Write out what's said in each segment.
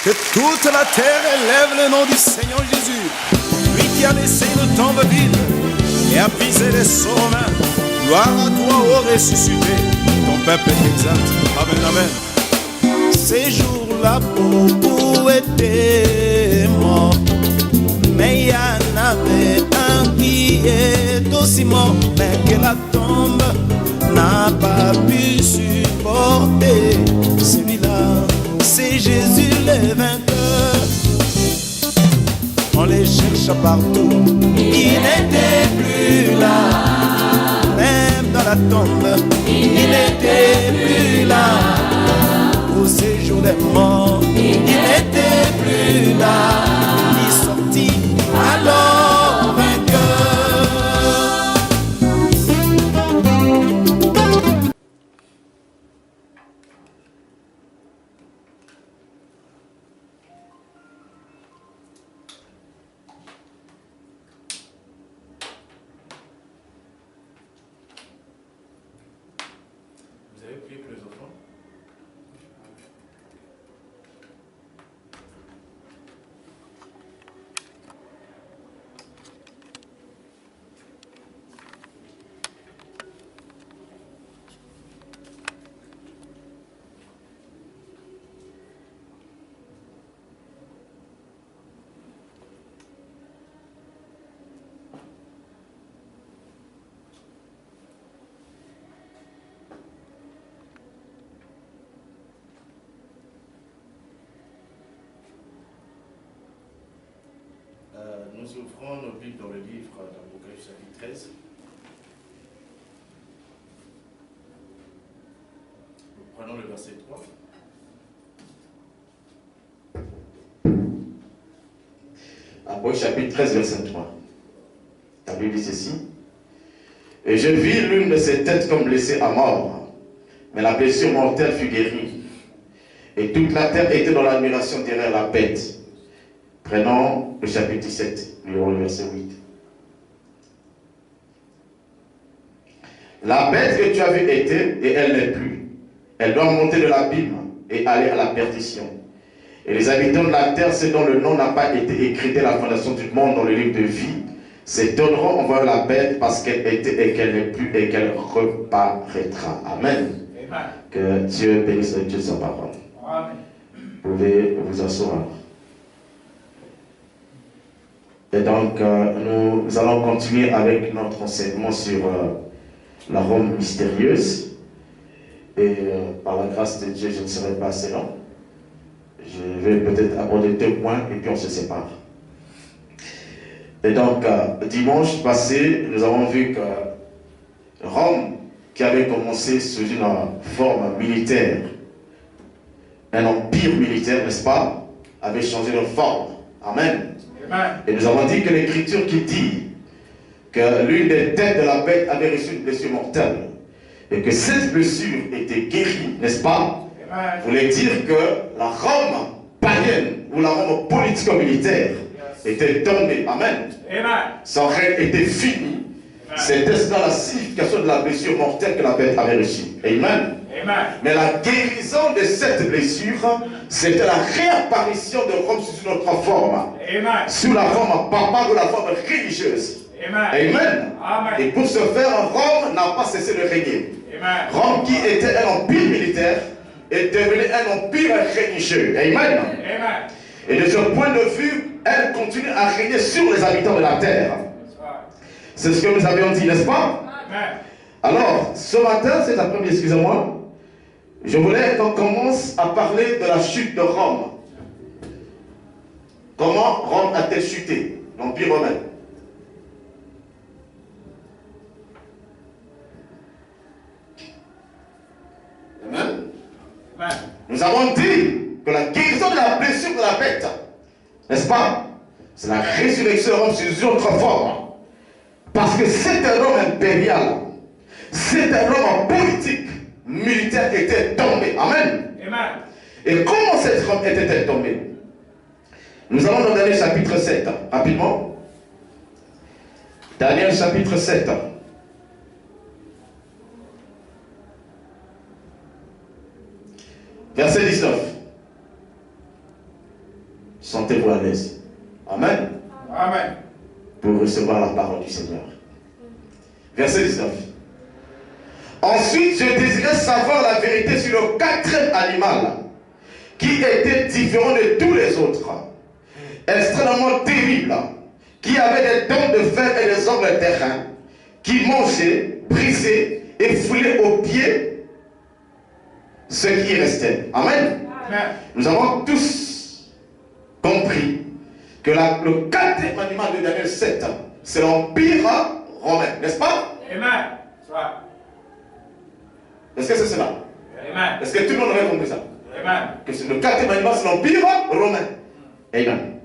Que toute la terre élève le nom du Seigneur Jésus, lui qui a laissé une tombe vide et a brisé les sceaux romains. Gloire à toi, ô ressuscité, ton peuple t'exalte. Amen, amen. Ces jours-là, beaucoup étaient morts, mais il y en avait un qui est aussi mort, mais que la tombe n'a pas pu supporter. Celui-là, c'est Jésus le vainqueur. On les cherche partout, il n'était plus là. Même dans la tombe, il n'était plus là. Au séjour des morts, il n'était plus là. Il sortit alors vainqueur. Vous avez prié pour les enfants? Nous ouvrons nos Bibles dans le livre d'Apocalypse chapitre 13. Nous prenons le verset 3. Apocalypse chapitre 13, verset 3. La Bible dit ceci. Et je vis l'une de ses têtes comme blessée à mort, mais la blessure mortelle fut guérie. Et toute la terre était dans l'admiration derrière la bête. Prenons le chapitre 17, le verset 8. La bête que tu as vue était, et elle n'est plus. Elle doit monter de l'abîme et aller à la perdition. Et les habitants de la terre, ceux dont le nom n'a pas été écrit dès la fondation du monde dans le livre de vie, s'étonneront en voyant la bête parce qu'elle était et qu'elle n'est plus et qu'elle reparaîtra. Amen. Amen. Que Dieu bénisse Dieu sa parole. Amen. Vous pouvez vous asseoir. Et donc, nous allons continuer avec notre enseignement sur la Rome mystérieuse. Et par la grâce de Dieu, je ne serai pas assez long. Je vais peut-être aborder 2 points et puis on se sépare. Et donc, dimanche passé, nous avons vu que Rome, qui avait commencé sous une forme militaire, un empire militaire, n'est-ce pas, avait changé de forme. Amen. Et nous avons dit que l'Écriture qui dit que l'une des têtes de la bête avait reçu une blessure mortelle et que cette blessure était guérie, n'est-ce pas, voulait dire que la Rome païenne ou la Rome politico-militaire était tombée. Amen. Son règne était fini. C'était ça la signification de la blessure mortelle que la bête avait reçue. Amen. Mais la guérison de cette blessure, c'était la réapparition de Rome sous une autre forme. Sous la forme papale ou la forme religieuse. Amen. Et pour ce faire, Rome n'a pas cessé de régner. Rome, qui était un empire militaire, est devenu un empire religieux. Amen. Et de ce point de vue, elle continue à régner sur les habitants de la terre. C'est ce que nous avions dit, n'est-ce pas? Alors, ce matin, cet après-midi, excusez-moi, je voulais qu'on commence à parler de la chute de Rome. Comment Rome a-t-elle chuté, l'Empire romain? Amen. Nous avons dit que la guérison de la blessure de la bête, n'est-ce pas, c'est la résurrection de Rome sous une autre forme. Parce que cet Rome impérial, cet Rome politique, militaire était tombé. Amen. Et comment cette Rome était-elle tombée? Nous allons dans Daniel chapitre 7, rapidement. Daniel chapitre 7. Verset 19. Sentez-vous à l'aise. Amen. Amen. Pour recevoir la parole du Seigneur. Verset 19. Ensuite, je désirais savoir la vérité sur le quatrième animal, qui était différent de tous les autres, extrêmement terrible, qui avait des dents de fer et des ongles d'airain, qui mangeait, brisait et foulait aux pieds ce qui restait. Amen. Amen. Nous avons tous compris que le quatrième animal de Daniel 7, c'est l'Empire romain, n'est-ce pas? Amen. Est-ce que c'est cela? Amen. Est-ce que tout le monde aurait compris ça? Amen. Que le quatrième animal, c'est l'Empire romain. Amen.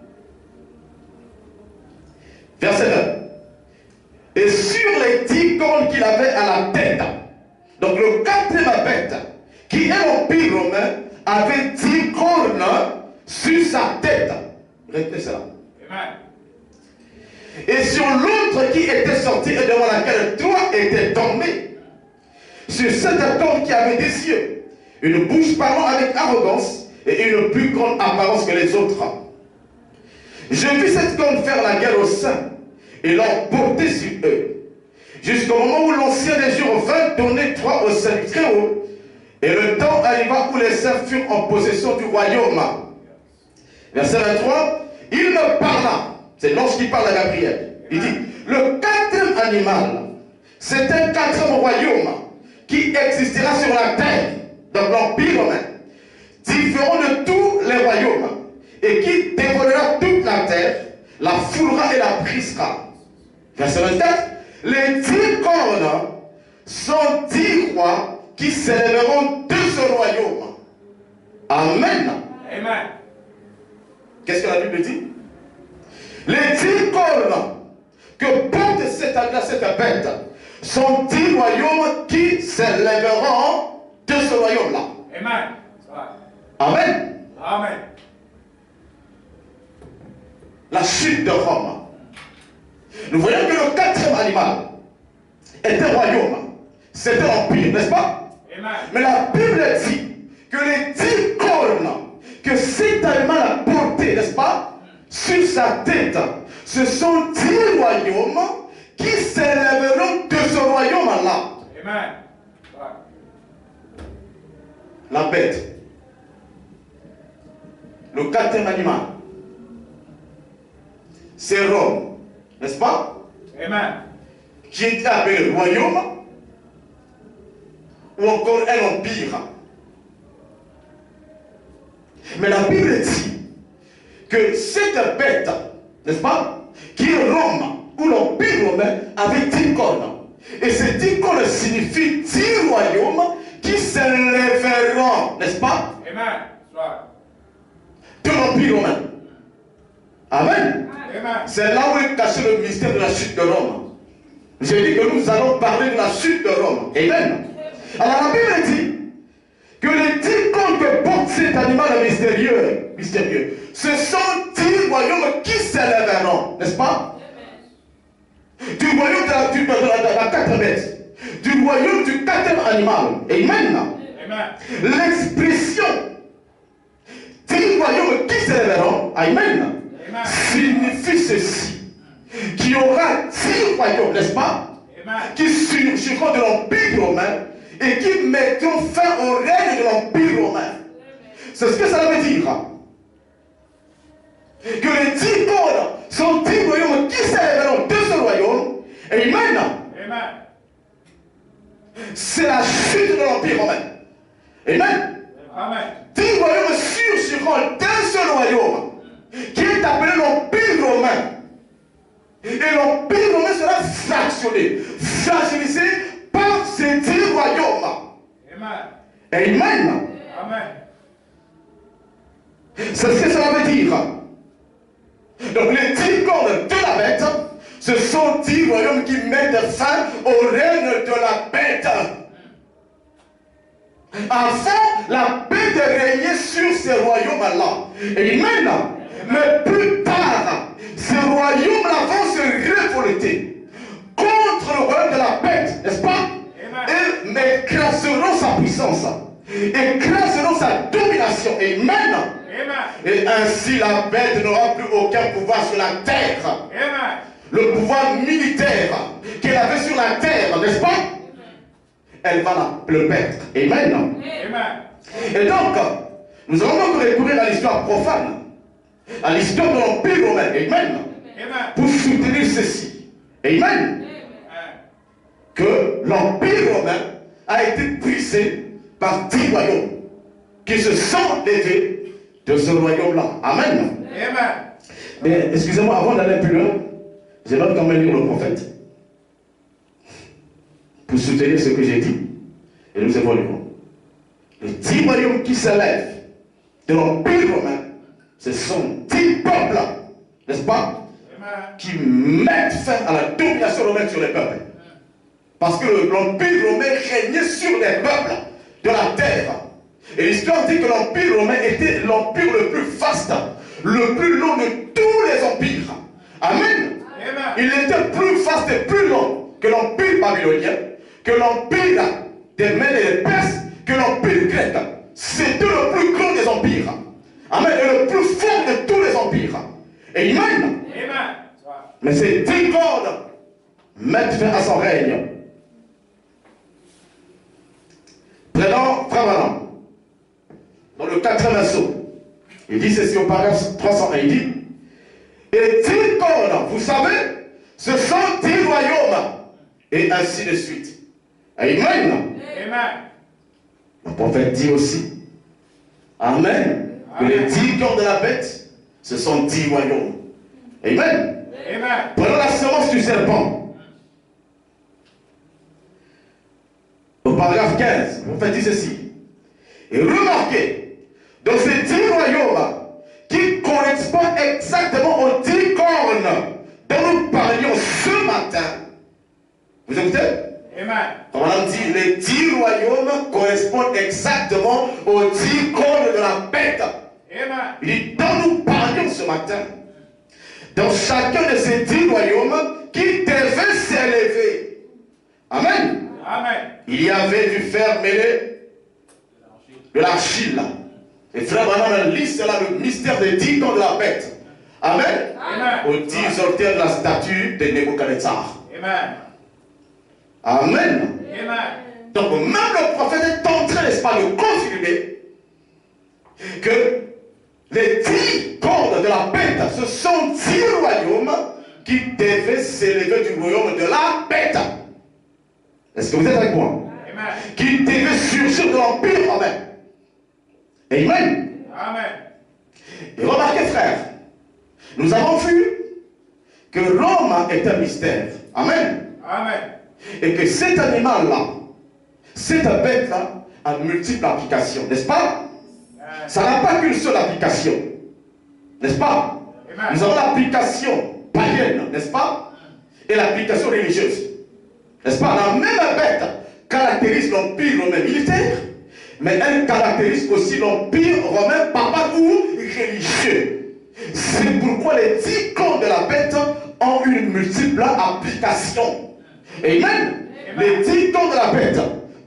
Verset 9. Et sur les 10 cornes qu'il avait à la tête, donc le quatrième bête, qui est l'Empire romain, avait 10 cornes sur sa tête. Répétez cela. Amen. Et sur l'autre qui était sorti et devant laquelle toi étais tombé, sur cette corne qui avait des yeux, une bouche parlant avec arrogance et une plus grande apparence que les autres. Je vis cette corne faire la guerre aux saints et l'emporter sur eux, jusqu'au moment où l'ancien des jours vint donner droit au Saint du Très-Haut, et le temps arriva où les saints furent en possession du royaume. Verset 23, il me parla, c'est l'ange qui parle à Gabriel, il dit, le quatrième animal, c'est un quatrième royaume qui existera sur la terre, donc l'Empire romain, différent de tous les royaumes, et qui dévorera toute la terre, la foulera et la brisera. Verset 24, les 10 cornes sont 10 rois qui s'élèveront de ce royaume. Amen. Amen. Qu'est-ce que la Bible dit? Les 10 cornes que porte cette bête sont 10 royaumes qui s'élèveront de ce royaume-là. Amen. Amen. Amen. La chute de Rome. Nous voyons que le quatrième animal est un royaume. C'est un empire, n'est-ce pas? Amen. Mais la Bible dit que les 10 cornes que cet animal a porté, n'est-ce pas, sur sa tête, ce sont 10 royaumes qui s'élèveront de ce royaume-là. Amen. La bête. Le quatrième animal. C'est Rome, n'est-ce pas? Amen. Qui est appelé royaume ou encore un empire. Mais la Bible dit que cette bête, n'est-ce pas, qui est Rome ou l'empire romain, avait 10 cornes. Et ces 10 cornes signifient 10 royaumes qui s'élèveront, n'est-ce pas, Amen. de l'empire romain. Amen. Amen. C'est là où est caché le mystère de la chute de Rome. J'ai dit que nous allons parler de la chute de Rome. Amen. Alors la Bible dit que les 10 cornes que porte cet animal mystérieux, ce sont 10 royaumes qui s'élèveront, n'est-ce pas? Du royaume de la quatrième bête, du royaume du quatrième animal. Amen. Amen. L'expression 10 royaumes qui s'élèveront, amen, signifie ceci, qu'il y aura 10 royaumes, n'est-ce pas, qui surgiront de l'empire romain et qui mettront fin au règne de l'empire romain. C'est ce que ça veut dire. Que les 10 cornes sont 10 royaumes qui s'élèveront de ce royaume. Amen. Amen. C'est la chute de l'empire romain. Amen. Amen. 10 royaumes surgiront d'un seul royaume, qui est appelé l'empire romain. Et l'empire romain sera fractionné, fragilisé par ces 10 royaumes. Amen. Amen. Amen. C'est ce que cela veut dire. Donc les 10 cornes de la bête, ce sont 10 royaumes qui mettent fin au règne de la bête. Avant, la bête régnait sur ces royaumes-là. Amen. Mais plus tard, ces royaumes-là vont se révolter contre le royaume de la bête, n'est-ce pas? Et écraseront sa puissance, écraseront sa domination. Amen. Et ainsi la bête n'aura plus aucun pouvoir sur la terre. Amen. Le pouvoir militaire qu'elle avait sur la terre, n'est-ce pas? Elle va le perdre. Amen. Amen. Et donc, nous allons donc recourir à l'histoire profane, à l'histoire de l'Empire romain. Amen. Amen. Pour soutenir ceci. Amen. Que l'Empire romain a été brisé par 10 royaumes qui se sont levés de ce royaume-là. Amen. Amen. Mais excusez-moi, avant d'aller plus loin, j'aimerais quand même lire le prophète pour soutenir ce que j'ai dit. Et nous évoluerons. Les 10 royaumes qui se lèvent de l'Empire romain, ce sont 10 peuples, n'est-ce pas, qui mettent fin à la domination romaine sur les peuples. Parce que l'Empire romain régnait sur les peuples de la terre. Et l'histoire dit que l'Empire romain était l'empire le plus vaste, le plus long de tous les empires. Amen. Il était plus vaste et plus long que l'Empire babylonien, que l'Empire des Mèdes et des Perses, que l'Empire grec. C'était le plus grand des empires. Amen. Et le plus fort de tous les empires. Amen. Mais ces 10 cordes mettent fin à son règne. Prenons Frère Branham, dans le 4e verset, il dit ceci au paragraphe 301, il dit, et 10 cordes, vous savez, ce sont 10 royaumes, et ainsi de suite. Amen. Amen. Le prophète dit aussi, Amen, que les 10 cordes de la bête, ce sont 10 royaumes. Amen. Amen. Prenons la semence du serpent. Au paragraphe 15, le prophète dit ceci. Et remarquez, dans ces 10 royaumes qui correspondent exactement aux 10 cornes dont nous parlions ce matin, vous écoutez? Amen. On a dit, les 10 royaumes correspondent exactement aux 10 cornes de la bête. Amen. Il dit, dont nous parlions ce matin, dans chacun de ces 10 royaumes qui devaient s'élever. Amen. Amen. Il y avait du fer mêlé de l'argile. Et frère Branham lit cela, le mystère des 10 cornes de la bête. Amen. Amen. Aux 10 auteurs de la statue de Nebuchadnezzar. Amen. Amen. Amen. Donc même le prophète est en train, n'est-ce pas, de confirmer que les 10 cordes de la bête, ce sont 10 royaumes qui devaient s'élever du royaume de la bête. Est-ce que vous êtes avec moi? Amen. Qui devaient surgir de l'Empire romain. Amen. Amen. Et remarquez, frère, nous avons vu que Rome est un mystère. Amen. Amen. Et que cet animal-là, cette bête-là, a multiples applications, n'est-ce pas? Ça n'a pas qu'une seule application, n'est-ce pas? Amen. Nous avons l'application païenne, n'est-ce pas? Et l'application religieuse, n'est-ce pas? La même bête caractérise l'empire romain militaire, mais elle caractérise aussi l'empire romain papal ou religieux. C'est pourquoi les 10 cornes de la bête ont une multiple application. Amen. Les 10 cornes de la bête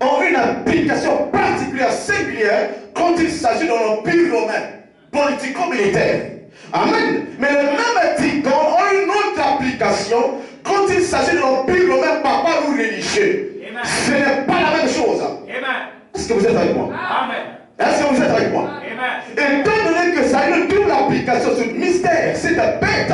ont une application particulière, singulière, quand il s'agit de l'empire romain, politico-militaire. Amen. Mais les mêmes 10 cornes ont une autre application quand il s'agit de l'empire romain papal ou religieux. Amen. Ce n'est pas la même chose. Amen. Est-ce que vous êtes avec moi? Amen. Est-ce que vous êtes avec moi? Amen. Étant donné que ça a une double application, ce mystère, cette bête,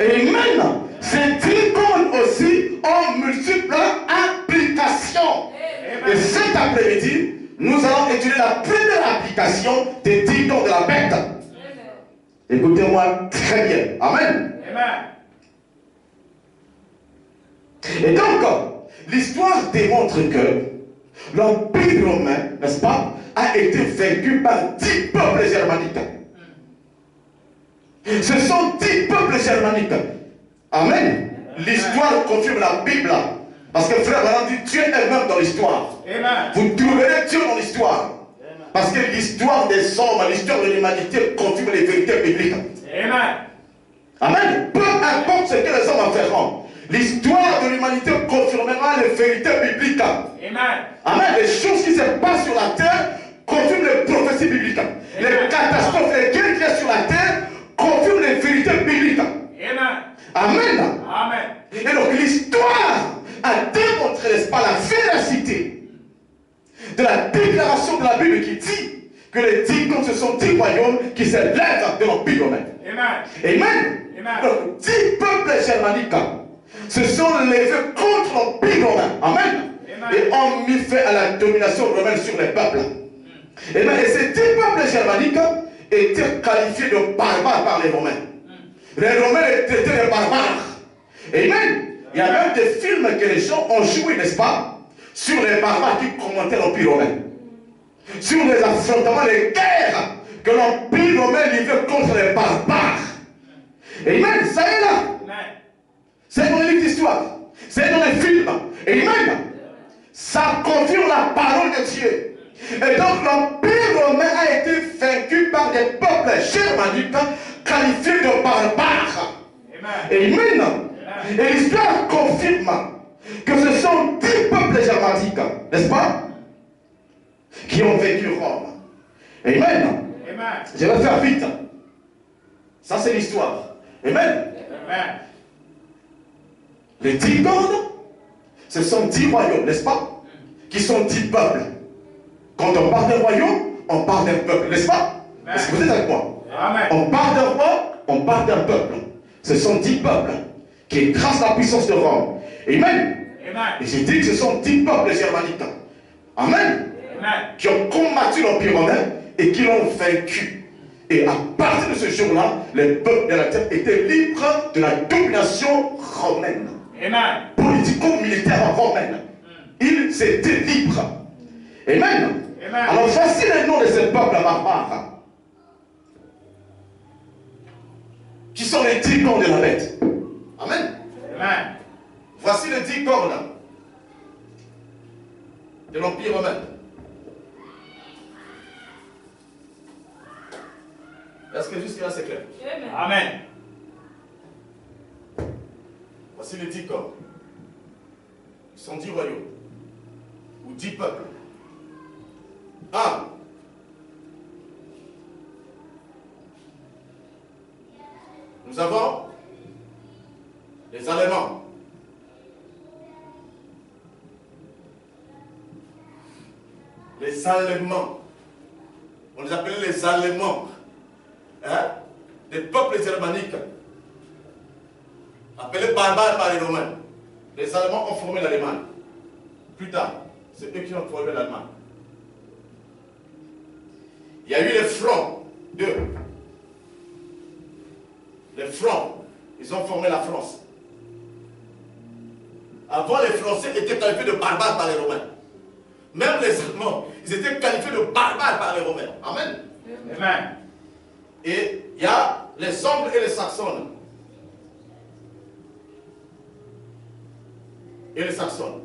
et même ces 10 cornes aussi ont multiples applications. Amen. Et cet après-midi, nous allons étudier la première application des 10 cornes de la bête. Écoutez-moi très bien. Amen. Amen. Et donc, l'histoire démontre que l'Empire romain, n'est-ce pas, a été vaincu par 10 peuples germaniques. Ce sont 10 peuples germaniques. Amen. L'histoire confirme la Bible. Parce que frère Branham dit Dieu est même dans l'histoire. Amen. Vous trouverez Dieu dans l'histoire. Parce que l'histoire des hommes, l'histoire de l'humanité confirme les vérités bibliques. Amen. Amen. Peu importe ce que les hommes feront, l'histoire de l'humanité confirmera les vérités bibliques. Amen. Amen. Les choses qui se passent sur la terre confirment les prophéties bibliques. Les catastrophes, les guerres qu'il y a sur la 10 royaumes qui se lèvent de l'Empire romain. Amen. Amen. Amen. Donc 10 peuples germaniques se sont levés contre l'Empire romain. Amen. Amen. Et ont mis fin à la domination romaine sur les peuples. Amen. Et ces 10 peuples germaniques étaient qualifiés de barbares par les Romains. Les Romains étaient des barbares. Amen. Il y a même des films que les gens ont joué, n'est-ce pas, sur les barbares qui commentaient l'Empire romain. Sur les affrontements, les guerres que l'Empire romain livrait contre les barbares. Amen. Ça est là. C'est dans les livres d'histoire. C'est dans les films. Amen. Ça confirme la parole de Dieu. Et donc l'Empire romain a été vaincu par des peuples germaniques qualifiés de barbares. Amen. Et l'histoire confirme que ce sont 10 peuples germaniques, n'est-ce pas, qui ont vaincu Rome. Amen. Je vais faire vite. Ça c'est l'histoire. Amen. Les 10 cordes, ce sont 10 royaumes, n'est-ce pas, qui sont 10 peuples. Quand on parle d'un royaume, on parle d'un peuple, n'est-ce pas? Est-ce que vous êtes avec moi? Amen. On parle d'un roi, on parle d'un peuple. Ce sont 10 peuples qui écrasent la puissance de Rome. Amen. Et j'ai dit que ce sont 10 peuples germaniques. Amen. Qui ont combattu l'Empire romain et qui l'ont vaincu. Et à partir de ce jour-là, les peuples de la terre étaient libres de la domination romaine. Politico-militaire romaine. Ils étaient libres. Amen. Alors voici les noms de ces peuples barbares. Qui sont les 10 corps de la bête. Amen. Voici les 10 corps de l'Empire romain. Est-ce que jusque là c'est clair? Amen. Voici les 10 corps. Ils sont 10 royaumes. Ou 10 peuples. 1. Nous avons les Allemands. Les Allemands. On les appelait les Allemands. Hein? Des peuples germaniques. Appelés barbares par les Romains. Les Allemands ont formé l'Allemagne. Plus tard, c'est eux qui ont formé l'Allemagne. Il y a eu les Francs, 2. Les Francs, ils ont formé la France. Avant, les Français étaient qualifiés de barbares par les Romains. Même les Allemands, ils étaient qualifiés de barbares par les Romains. Amen. Amen. Et il y a les Angles et les Saxons. Et les Saxons.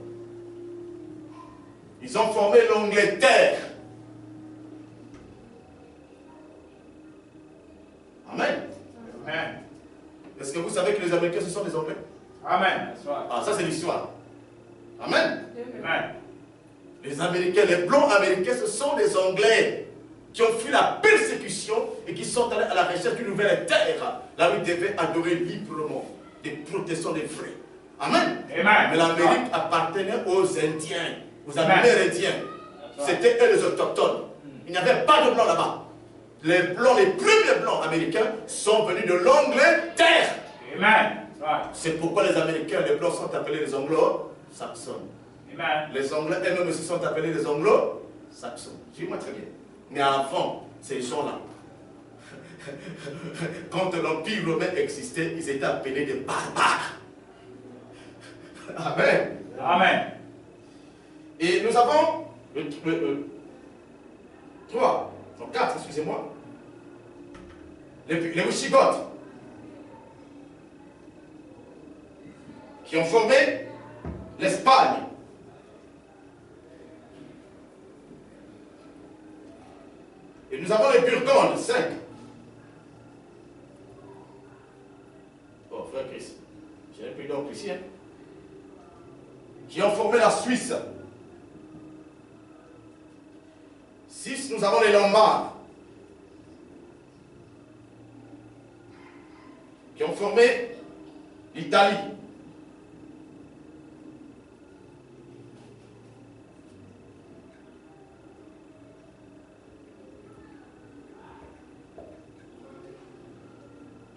Ils ont formé l'Angleterre. Amen. Amen. Est-ce que vous savez que les Américains, ce sont des Anglais? Amen. Ah, ça c'est l'histoire. Amen. Amen. Les Américains, les Blancs américains, ce sont des Anglais qui ont fui la persécution et qui sont allés à la recherche d'une nouvelle terre, là où ils devaient adorer librement des protestants des vrais. Amen. Amen. Mais l'Amérique appartenait aux Indiens, aux Amérindiens. C'était eux les autochtones. Il n'y avait pas de Blancs là-bas. Les Blancs, les premiers Blancs américains sont venus de l'Angleterre. Amen. C'est pourquoi les Américains, les Blancs sont appelés les Anglo-Saxons. Amen. Les Anglais eux-mêmes aussi sont appelés les Anglo-Saxons. Suivez-moi très bien. Mais avant, ces gens-là, quand l'Empire romain existait, ils étaient appelés des barbares. Amen. Amen. Et nous avons 3, non 4, excusez-moi. Les Wisigoths, qui ont formé l'Espagne. Et nous avons les Burgondes, 5. Oh, frère Christ, j'ai un peu d'ordre ici, hein. Qui ont formé la Suisse. 6, nous avons les Lombards, qui ont formé l'Italie.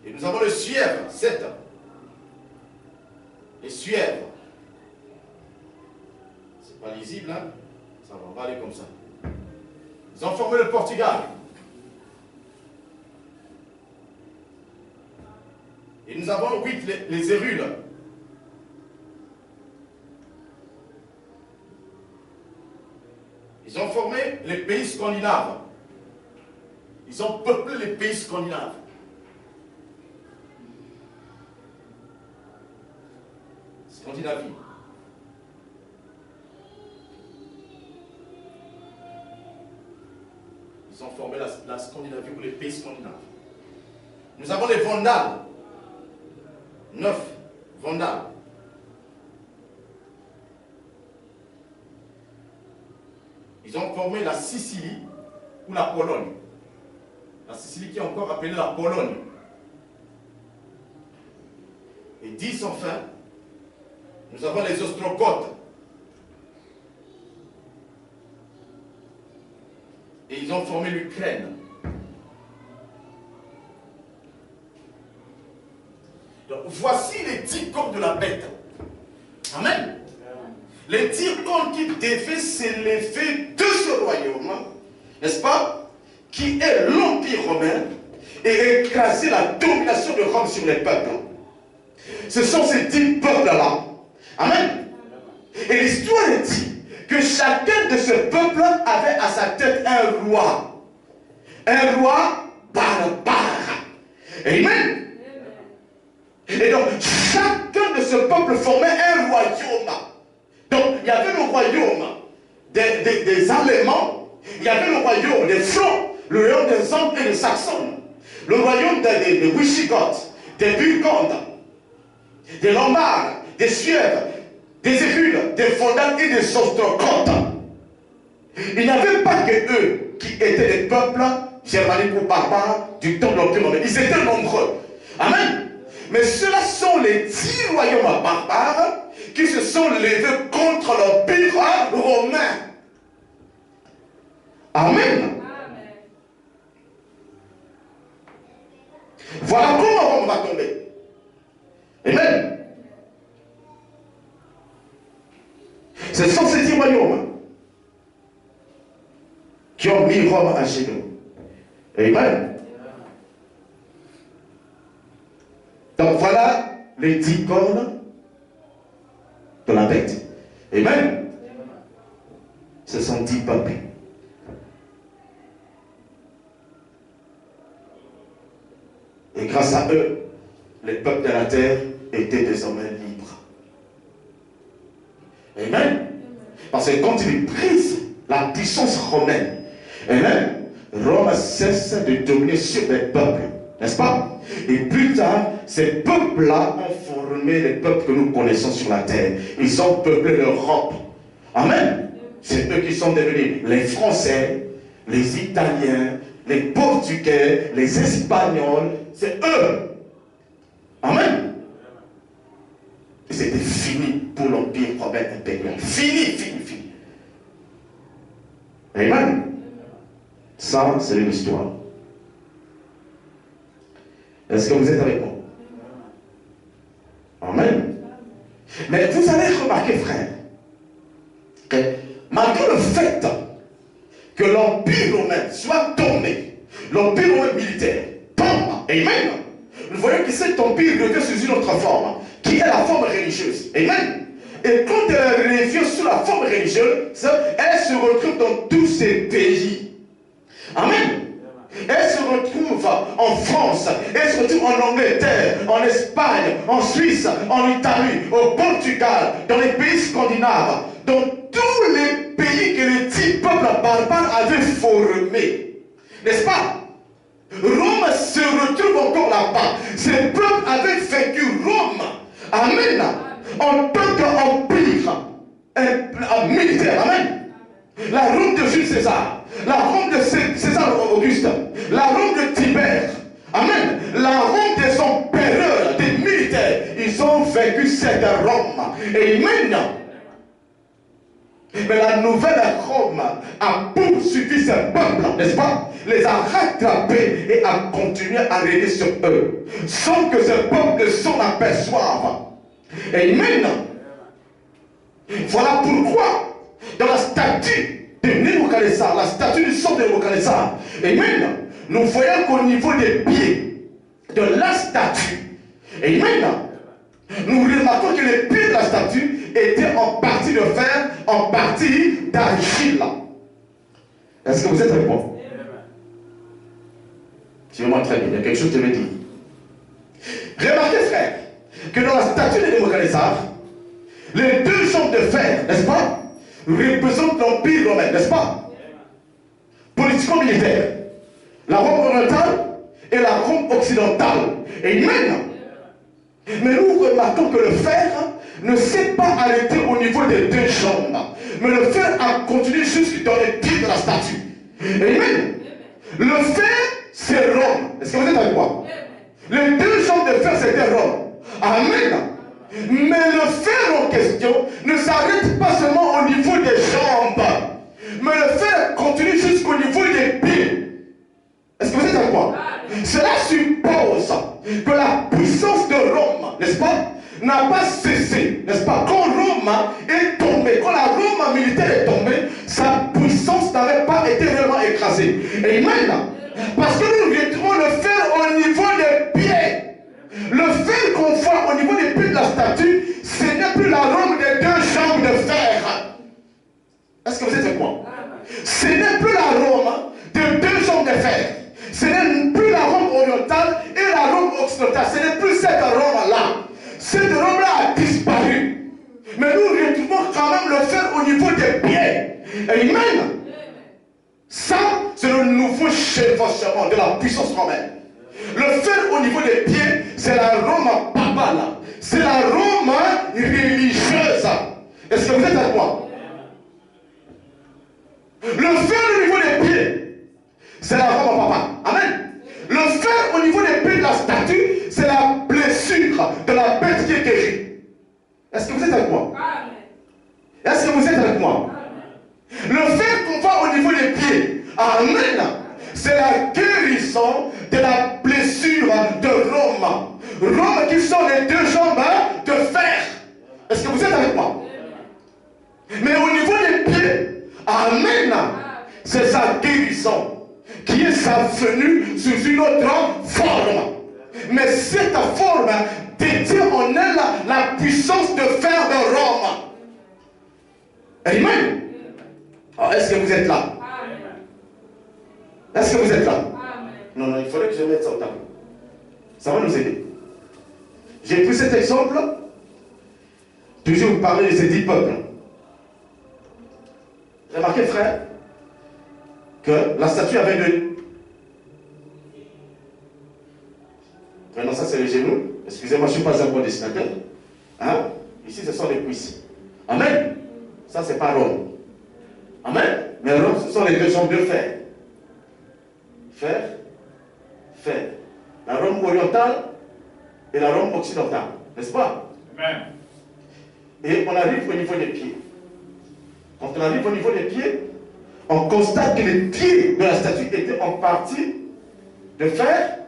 Et nous avons le suèvre, 7. Les suèvres. C'est pas lisible, hein? Ça va, on va aller comme ça. Ils ont formé le Portugal. Et nous avons 8 les Hérules. Ils ont formé les pays scandinaves. Ils ont peuplé les pays scandinaves. Scandinavie. Ils ont formé la Scandinavie ou les pays scandinaves. Nous avons les Vandales. 9 Vandales. Ils ont formé la Sicile ou la Pologne. La Sicile qui est encore appelée la Pologne. Et 10 enfin, nous avons les Ostrogoths. Et ils ont formé l'Ukraine. Donc voici les 10 corps de la bête. Amen. Les 10 corps qui devaient s'élever de ce royaume, n'est-ce pas, qui est l'Empire romain, et écraser la domination de Rome sur les peuples. Ce sont ces 10 peuples-là. Amen. Et l'histoire dit que chacun de ce peuple avait à sa tête un roi. Un roi barbare. Amen. Et donc, chacun de ce peuple formait un royaume. Donc, il y avait le royaume des Allemands, il y avait le royaume des Francs, le royaume des Angles et des Saxons, le royaume des Wisigoths, des Burgondes, des Lombards, des Suèves, des Hérules, des Vandales et des Ostrogoths. Il n'y avait pas que eux qui étaient des peuples germaniques ou barbares du temps de l'Empire romain. Ils étaient nombreux. Amen. Mais ceux-là sont les 10 royaumes barbares qui se sont levés contre l'Empire romain. Amen. Voilà comment Rome va tomber. Amen. Ce sont ces 10 royaumes qui ont mis Rome à genoux. Amen. Donc voilà les 10 cornes de la bête. Amen. Ce sont 10 peuples. Et grâce à eux, les peuples de la terre étaient désormais libres. Amen. Parce que quand ils brisent la puissance romaine, amen, Rome cesse de dominer sur les peuples. N'est-ce pas? Et plus tard, ces peuples-là ont formé les peuples que nous connaissons sur la terre. Ils ont peuplé l'Europe. Amen. C'est eux qui sont devenus les Français, les Italiens, les Portugais, les Espagnols. C'est eux. Amen. Et c'était fini pour l'Empire romain impérial. Fini, fini, fini. Amen. Ça, c'est une histoire. Est-ce que vous êtes avec moi? Amen. Mais vous avez remarqué, frère, que malgré le fait que l'Empire romain soit tombé, l'Empire romain militaire tombe, amen, nous voyons que cet empire revient sous une autre forme, qui est la forme religieuse. Amen. Et quand elle revient sous la forme religieuse, elle se retrouve dans tous ces pays. Amen. Elle se retrouve en France, elle se retrouve en Angleterre, en Espagne, en Suisse, en Italie, au Portugal, dans les pays scandinaves, dans tous les pays que les 10 peuples barbares avaient formés. N'est-ce pas? Rome se retrouve encore là-bas. Ces peuples avaient vaincu Rome. Amen. En tant qu'empire militaire. Amen. La Rome de Jules César, la Rome de César Auguste, la Rome de Tibère, amen, la Rome des empereurs, des militaires, ils ont vaincu cette Rome. Amen. Mais la nouvelle Rome a poursuivi ce peuple, n'est-ce pas, les a rattrapés et a continué à régner sur eux, sans que ce peuple s'en aperçoive. Amen. Voilà pourquoi, dans la statue de Nebuchadnezzar, la statue du sort de Nebuchadnezzar, amen, nous voyons qu'au niveau des pieds de la statue, amen, nous remarquons que les pieds de la statue étaient en partie de fer, en partie d'argile. Est-ce que vous êtes avec moi? C'est vraiment très bien, il y a quelque chose que je vais dire. Remarquez, frère, que dans la statue de Nebuchadnezzar, les deux jambes de fer, n'est-ce pas, représentent l'Empire romain, n'est-ce pas? Politico-militaire. La Rome orientale et la Rome occidentale. Amen. Mais nous remarquons que le fer ne s'est pas arrêté au niveau des deux jambes. Mais le fer a continué jusque dans les pieds de la statue. Amen. Le fer, c'est Rome. Est-ce que vous êtes avec moi? Les deux jambes de fer, c'était Rome. Amen. Mais le fer en question ne s'arrête pas seulement au niveau des jambes. Mais le fer continue jusqu'au niveau des pieds. Est-ce que vous êtes avec moi? Cela suppose que la puissance de Rome, n'est-ce pas, n'a pas cessé, n'est-ce pas? Quand Rome est tombée, quand la Rome militaire est tombée, sa puissance n'avait pas été réellement écrasée. Amen. Parce que nous retrouvons le fer au niveau des pieds. Le fer qu'on voit au niveau des pieds de la statue, ce n'est plus la Rome des deux jambes de fer. Est-ce que vous êtes avec moi? Ce n'est plus la Rome des deux jambes de fer. Ce n'est plus la Rome orientale et la Rome occidentale. Ce n'est plus cette Rome-là. Cette Rome-là a disparu. Mais nous retrouvons quand même le fer au niveau des pieds. Amen. Ça, c'est le nouveau chevauchement de la puissance romaine. Le fer au niveau des pieds, c'est la Rome papale. C'est la Rome religieuse. Est-ce que vous êtes avec moi? Le fer au niveau des pieds, c'est la Rome papale. Amen. Le fer au niveau des pieds de la statue, c'est la blessure de la bête qui est guérie. Est-ce que vous êtes avec moi? Est-ce que vous êtes avec moi? Le fer qu'on voit au niveau des pieds, amen, c'est la guérison de la blessure de Rome. Rome qui sont les deux jambes de fer. Est-ce que vous êtes avec moi? Mais au niveau des pieds, amen, c'est sa guérison qui est sa venue sous une autre forme. Mais cette forme détient en elle la puissance de fer de Rome. Amen. Alors, est-ce que vous êtes là? Est-ce que vous êtes là? Non, non, il faudrait que je mette ça au tableau. Ça va nous aider. J'ai pris cet exemple, toujours vous parler de ces 10 peuples. Remarquez, frère, que la statue avait deux. Maintenant, ça c'est les genoux. Excusez-moi, je ne suis pas un bon dessinateur. Hein? Ici, ce sont les cuisses. Amen. Ça, c'est pas Rome. Amen. Mais Rome, ce sont les deux jambes de fer. Fer, fer. La Rome orientale et la Rome occidentale. N'est-ce pas? Amen. Et on arrive au niveau des pieds. Quand on arrive au niveau des pieds, on constate que les pieds de la statue étaient en partie de fer,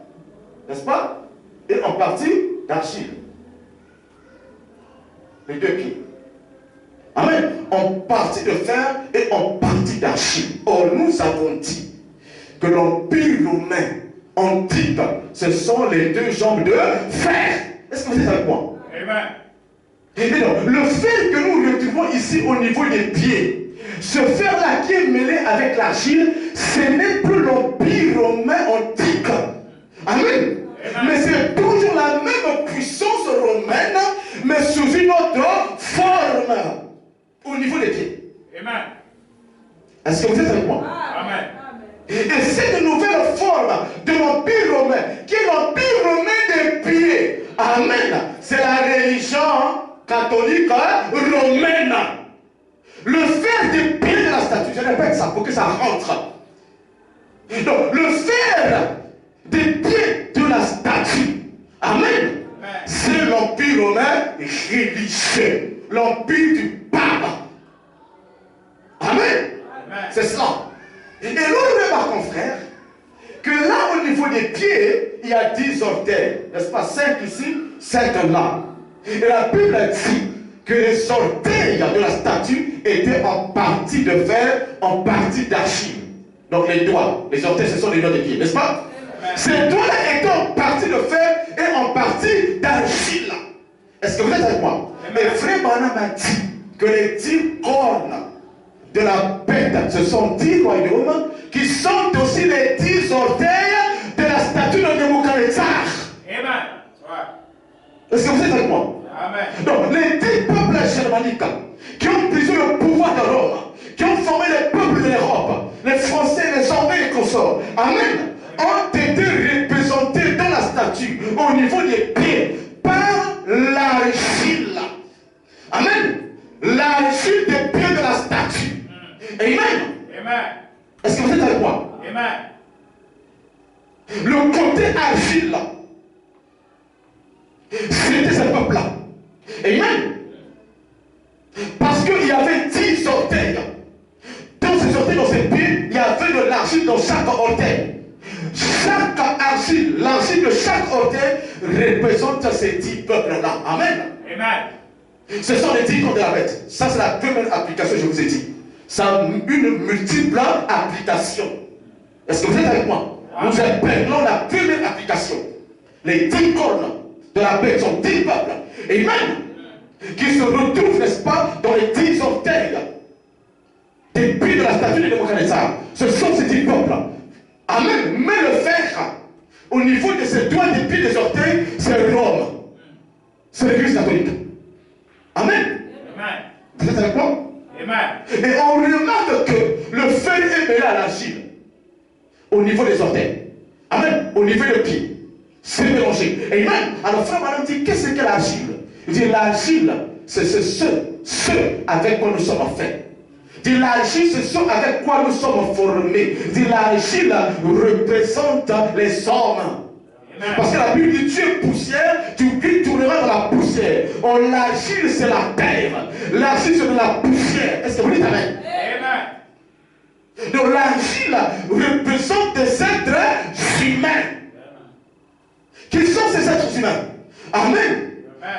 n'est-ce pas? Et en partie d'argile. Les deux pieds. Amen. En partie de fer et en partie d'argile. Or, nous avons dit que l'Empire romain antique, ce sont les deux jambes de fer. Est-ce que vous êtes avec moi? Amen. Et donc, le fer que nous retrouvons ici au niveau des pieds, ce fer-là qui est mêlé avec l'argile, ce n'est plus l'Empire romain antique. Amen. Mais c'est toujours la même puissance romaine, mais sous une autre forme au niveau des pieds. Amen. Est-ce que vous êtes avec moi? Amen. Et cette nouvelle forme de l'Empire romain, qui est l'Empire romain des pieds, amen, c'est la religion catholique romaine. Le fer des pieds de la statue, je répète ça pour que ça rentre. Donc, le fer des pieds de la statue, amen, c'est l'Empire romain religieux, l'Empire du pape. Amen. C'est cela. Et nous des pieds, il y a 10 orteils. N'est-ce pas? 5 ici, 5 là. Et la Bible dit que les orteils de la statue étaient en partie de fer, en partie d'argile. Donc les doigts, les orteils, ce sont les doigts des pieds, n'est-ce pas? Ces doigts-là étaient en partie de fer et en partie d'argile. Est-ce que vous êtes avec moi? Et Frère Branham a dit que les 10 cornes de la bête, ce sont 10 royaumes qui sont aussi les 10 orteils de la statue de Nebuchadnezzar. Amen. Est-ce que vous êtes avec moi? Amen. Donc, les 10 peuples germaniques qui ont pris le pouvoir de Rome, qui ont formé les peuples de l'Europe, les Français, les Anglais et les consorts, Amen, ont été représentés dans la statue au niveau des pieds par l'argile. Amen. L'argile des pieds de la statue. Amen. Amen. Est-ce que vous êtes avec moi? Amen. Le côté argile, c'était ce peuple-là. Amen. Parce qu'il y avait 10 orteils. Dans ces orteils, dans ces pieds, il y avait de l'argile dans chaque orteil. Chaque argile, l'argile de chaque orteil représente ces 10 peuples-là. Amen. Amen. Ce sont les 10 cornes de la bête. Ça, c'est la première application, je vous ai dit. Ça a une multiple application. Est-ce que vous êtes avec moi? Nous appelons la première application. Les 10 cornes de la bête sont 10 peuples. Et même qui se retrouvent, n'est-ce pas, dans les 10 orteils des pieds de la statue de Nebuchadnezzar. Ce sont ces 10 peuples. Amen. Mais le fer, au niveau de ces doigts des pieds des orteils, c'est Rome. C'est l'Église catholique. Amen. Amen. Vous êtes avec moi? Amen. Et on remarque que le fer est mêlé à l'argile au niveau des orteils. Amen. Au niveau des pieds. C'est mélangé. Amen. Alors, frère Madame dit, qu'est-ce que l'argile? Il dit, l'argile, c'est ce avec quoi nous sommes faits. Il dit, l'argile, c'est ce avec quoi nous sommes formés. Il dit, l'argile représente les hommes. Parce que la Bible dit, tu es poussière, tu tourneras dans la poussière. Oh, l'argile, c'est la terre. L'argile, c'est de la poussière. Est-ce que vous dites amen? Amen. Donc l'argile représente des êtres humains. Qui sont ces êtres humains? Amen.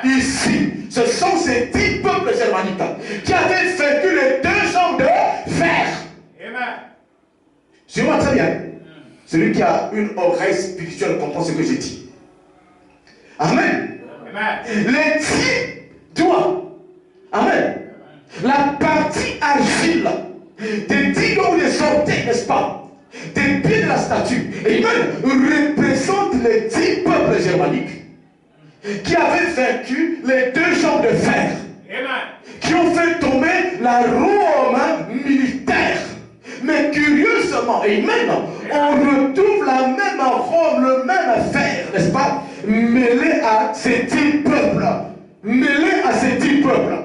Ici, ce sont ces 10 peuples germaniques qui avaient vaincu les 2 jambes de fer. Amen. Suivez-moi très bien. Celui qui a une oreille spirituelle comprend ce que j'ai dit. Amen. Amen. Les 10 doigts. Amen. La partie argile des 10 doigts ou des orteils, n'est-ce pas, des pieds de la statue, et même représente les 10 peuples germaniques qui avaient vaincu les 2 jambes de fer. Amen. Qui ont fait tomber la Rome militaire. Mais curieusement, amen, on retrouve la même Rome, le même fer, n'est-ce pas, mêlé à ces 10 peuples. Mêlé à ces 10 peuples,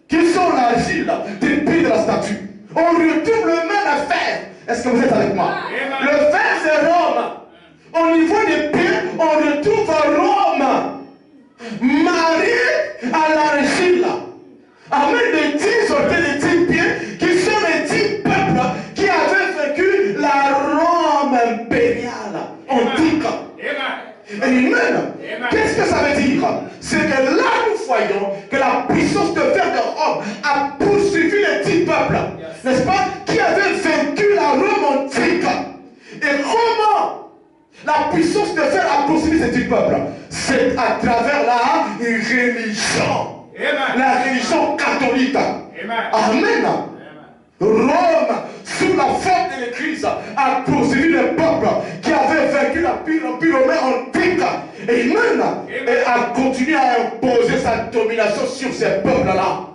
qui sont l'argile des pieds de la statue. On retrouve le même fer. Est-ce que vous êtes avec moi? Le fer, c'est Rome. Au niveau des pieds, on retrouve Rome. Marié à l'argile. Amen, les 10 orteils, les 10 pieds, qui sont les 10 peuples qui avaient vaincu la Rome impériale antique. Amen. Qu'est-ce que ça veut dire? C'est que là nous voyons que la puissance de fer de Rome a poursuivi les 10 peuples, n'est-ce pas, qui avaient vaincu la Rome antique. Et comment la puissance de fer a poursuivi ces 10 peuples? C'est à travers la religion. La religion catholique. Amen. Rome, sous la forme de l'Église, a poursuivi les peuples qui avaient vaincu l'Empire romain antique. Amen. Et a continué à imposer sa domination sur ces peuples-là.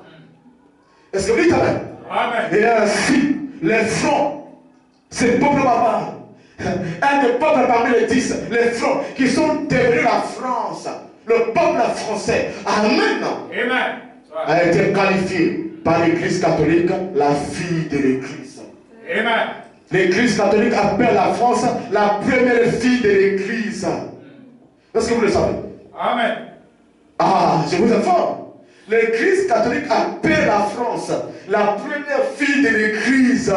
Est-ce que vous dites amen? Amen. Et ainsi, les Francs, ces peuples barbares, un des peuples parmi les 10, les Francs, qui sont devenus la France, le peuple français, amen, a été qualifié par l'Église catholique la fille de l'Église. L'Église catholique appelle la France la première fille de l'Église. Est-ce que vous le savez? Amen. Ah, je vous informe. L'Église catholique appelle la France la première fille de l'Église.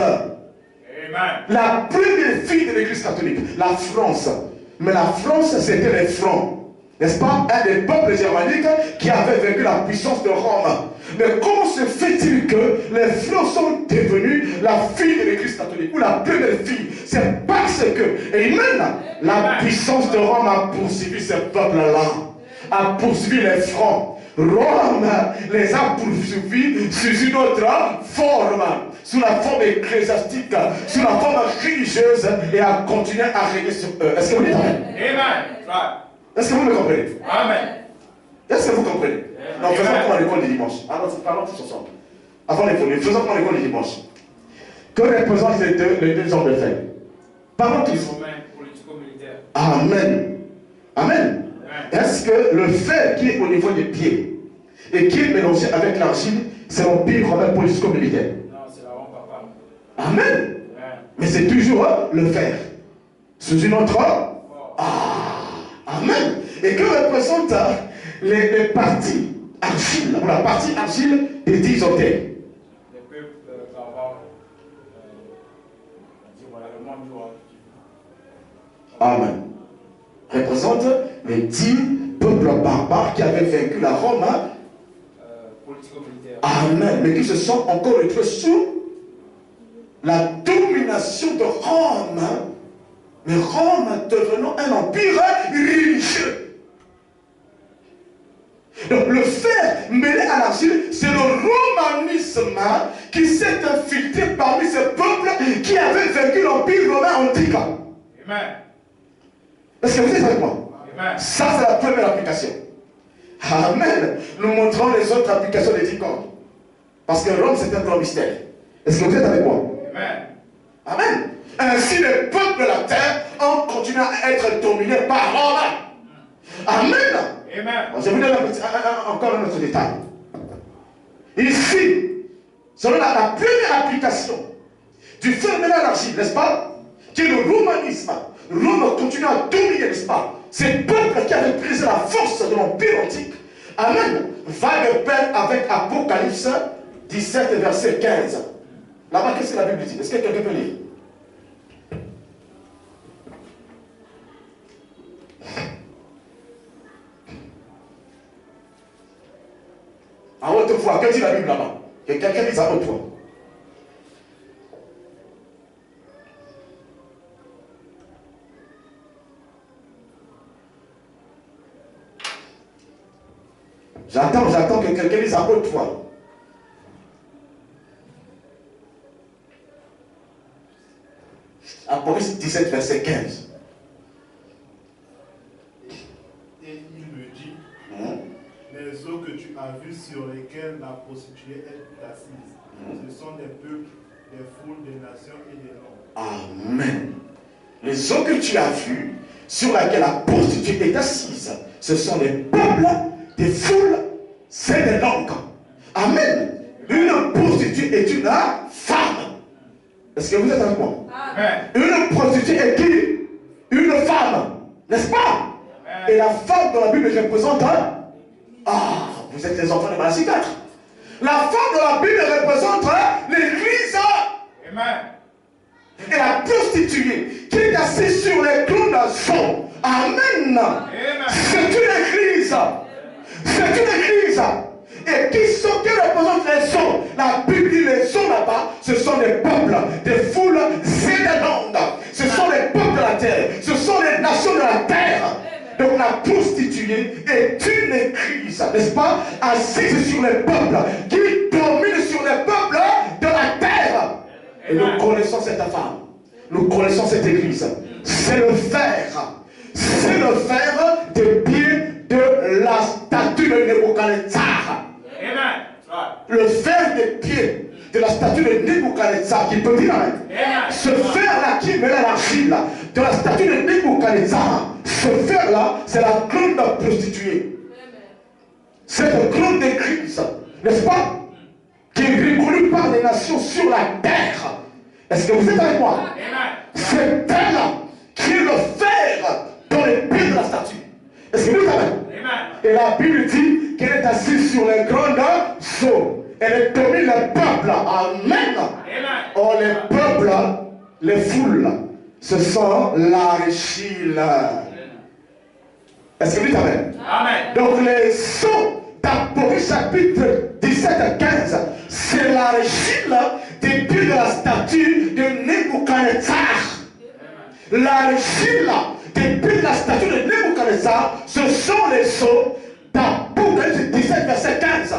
La première fille de l'Église catholique, la France. Mais la France, c'était les Francs. N'est-ce pas? Un des peuples germaniques qui avait vaincu la puissance de Rome. Mais comment se fait-il que les Francs sont devenus la fille de l'Église catholique, ou la première fille? C'est parce que, amen, la puissance de Rome a poursuivi ce peuple-là, a poursuivi les Francs. Rome les a poursuivis sous une autre forme, sous la forme ecclésiastique, sous la forme religieuse, et a continué à régner sur eux. Est-ce que vous dites amen? Amen. Est-ce que vous me comprenez? Amen. Est-ce que vous comprenez? Non, faisons comme à l'école du dimanche. Alors, parlons tous ensemble. Avant l'école, faisons comme à l'école du dimanche. Que représentent les deux hommes de fer? Parlons tous. Politico-militaire. Amen. Amen. Est-ce que le fer qui est au niveau des pieds et qui est mélangé avec l'argile, c'est l'empire romain politico-militaire? Non, c'est la Rome papa. Amen. Mais c'est toujours le fer. Sous une autre. Amen. Et que représentent les parties argile, ou la partie argile des 10 hôtels? Les peuples barbares. Le monde du roi. Amen. Représente les 10 peuples barbares qui avaient vaincu la Rome. Politico-militaire. Amen. Mais qui se sont encore retrouvés sous la domination de Rome. Mais Rome devenant un empire religieux. Donc le fer mêlé à l'argile, c'est le romanisme qui s'est infiltré parmi ces peuples qui avaient vaincu l'empire romain antique. Amen. Est-ce que vous êtes avec moi? Amen. Ça, c'est la première application. Amen. Nous montrons les autres applications des 10 cordes. Parce que Rome, c'est un grand mystère. Est-ce que vous êtes avec moi? Amen. Amen. Ainsi, les peuples de la terre ont continué à être dominés par Rome. Amen. Amen. Je vous donne encore un autre détail. Ici, selon la première application du phénomène à l'argile, n'est-ce pas? Qui est le romanisme. Rome continue à dominer, n'est-ce pas? Ces peuples qui avaient pris la force de l'empire antique. Amen. Va de pair avec Apocalypse 17, verset 15. Là-bas, qu'est-ce que la Bible dit? Est-ce que quelqu'un peut lire? À haute voix, que dit la Bible là-bas? Que quelqu'un dise à haute voix. J'attends que quelqu'un dise à haute voix. Apocalypse 17, verset 15. Et il me dit, les eaux que tu as vues sur lesquelles la prostituée est assise, ce sont des peuples, des foules, des nations et des langues. Amen. Les eaux que tu as vues sur lesquelles la prostituée est assise, ce sont des peuples, des foules, c'est des langues. Amen. Une prostituée est une femme. Est-ce que vous êtes avec moi? Amen. Une prostituée est qui? Une femme. N'est-ce pas? Et la femme dans la Bible représente vous êtes les enfants de Malachi 4. La femme dans la Bible représente l'église. Amen. Et la prostituée qui est assise sur les clous d'un son. Amen. C'est une église. C'est une église. Et qui représente les sons? La Bible dit les sons là-bas, ce sont des peuples, des foules et des langues. Ce sont les peuples de la terre. Ce sont les nations de la terre. Donc la prostituée est une église, n'est-ce pas? Assise sur les peuples, qui domine sur les peuples de la terre. Et nous connaissons cette femme. Nous connaissons cette église. C'est le fer. C'est le fer des pieds de la statue de Nebuchadnezzar. Amen. Le fer des pieds de la statue de Nebuchadnezzar, qui peut dire amen. Ce fer-là qui est mêlé à l'argile de la statue de Nebuchadnezzar, ce fer-là, c'est la grande prostituée. C'est le grand d'église, n'est-ce pas? Qui est reconnu par les nations sur la terre. Est-ce que vous êtes avec moi? C'est elle qui est le fer dans les pieds de la statue. Est-ce que vous êtes avec moi? Et la Bible dit qu'elle est assise sur les grandes eaux. Elle domine les peuples. Amen. Or les peuples, les foules, ce sont l'argile. Est-ce que vous dites Amen? Amen. Donc les sceaux d'Apocalypse chapitre 17 à 15, c'est l'argile des pieds de la statue de Nebuchadnezzar. L'argile des pieds de la statue de Nebuchadnezzar, ce sont les sceaux d'Apocalypse 17 verset 15.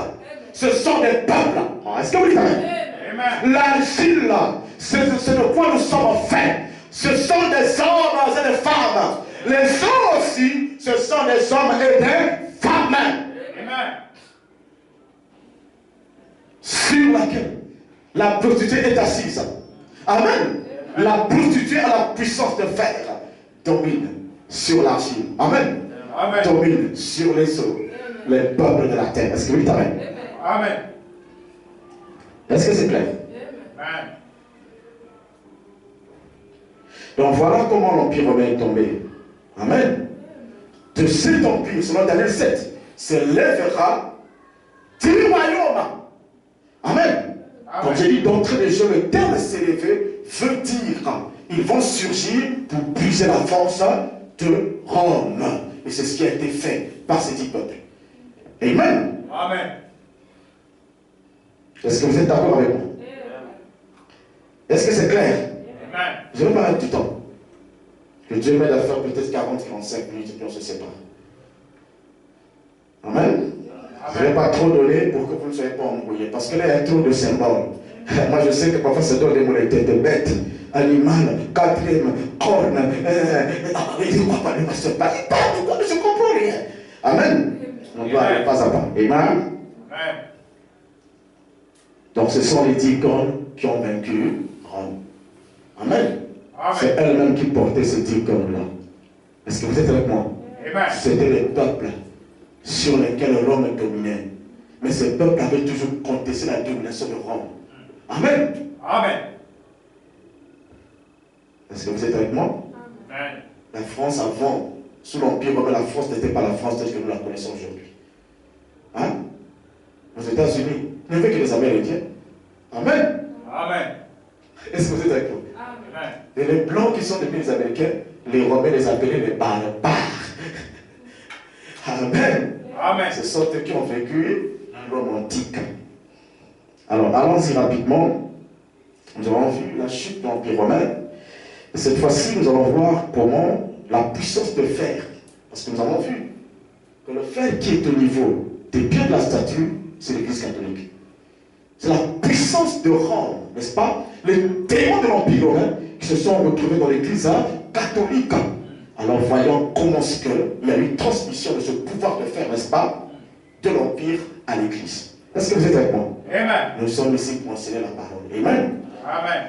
Ce sont des peuples. Est-ce que vous dites Amen? L'argile, c'est de quoi nous sommes faits. Ce sont des hommes et des femmes. Les hommes aussi, ce sont des hommes et des femmes. Amen. Sur laquelle la prostituée est assise. Amen. La prostituée a la puissance de fer. Domine sur l'argile. Amen. Amen. Domine sur les eaux. Les peuples de la terre. Est-ce que vous dites Amen? Amen. Est-ce que c'est clair? Amen. Donc voilà comment l'Empire romain est tombé. Amen. De cet empire, selon Daniel 7, s'élèvera 10 royaumes. Amen. Comme j'ai dit d'entrée des jeux, le terme s'élever veut dire ils vont surgir pour briser la force de Rome. Et c'est ce qui a été fait par ces 10 peuples. Amen. Amen. Est-ce que vous êtes d'accord avec moi? Est-ce que c'est clair? Amen. Je ne vais pas mettre du temps. Que Dieu m'aide à faire peut-être 40-45 minutes et puis on se sépare. Amen. Je ne vais pas trop donner pour que vous ne soyez pas embrouillés. Parce que là, il y a trop de symboles. Moi, je sais que parfois, ça donne des mots de bête, animal, quatrième, corne. Il ne croit pas, il ne passe pas. Il parle, je ne comprends rien. Amen. On doit aller pas à pas. Amen. Amen. Donc, ce sont les 10 cornes qui ont vaincu Rome. Amen. C'est elle-même qui portait ces 10 cornes-là. Est-ce que vous êtes avec moi? Amen. C'était les peuples sur lesquels Rome dominait. Mais ces peuples avaient toujours contesté la domination de Rome. Amen. Amen. Est-ce que vous êtes avec moi? Amen. La France avant, sous l'Empire romain, la France n'était pas la France telle que nous la connaissons aujourd'hui. Hein? Aux États-Unis, il n'y avait que les Américains. Amen. Amen. Est-ce que vous êtes avec moi? Amen. Et les Blancs qui sont devenus les Américains, les Romains les appelaient les barbares. Amen. Amen. Ce sont eux qui ont vécu Rome antique. Alors, allons-y rapidement. Nous avons vu la chute de l'Empire romain. Et cette fois-ci, nous allons voir comment la puissance de fer. Parce que nous avons vu que le fer qui est au niveau des pieds de la statue, c'est l'Église catholique. C'est la puissance de Rome, n'est-ce pas? Les démons de l'Empire romain qui se sont retrouvés dans l'Église catholique. Alors voyons comment est-ce qu'il y a eu transmission de ce pouvoir de fer, n'est-ce pas, de l'Empire à l'Église. Est-ce que vous êtes avec moi? Amen. Nous sommes ici pour enseigner la parole. Amen. Amen.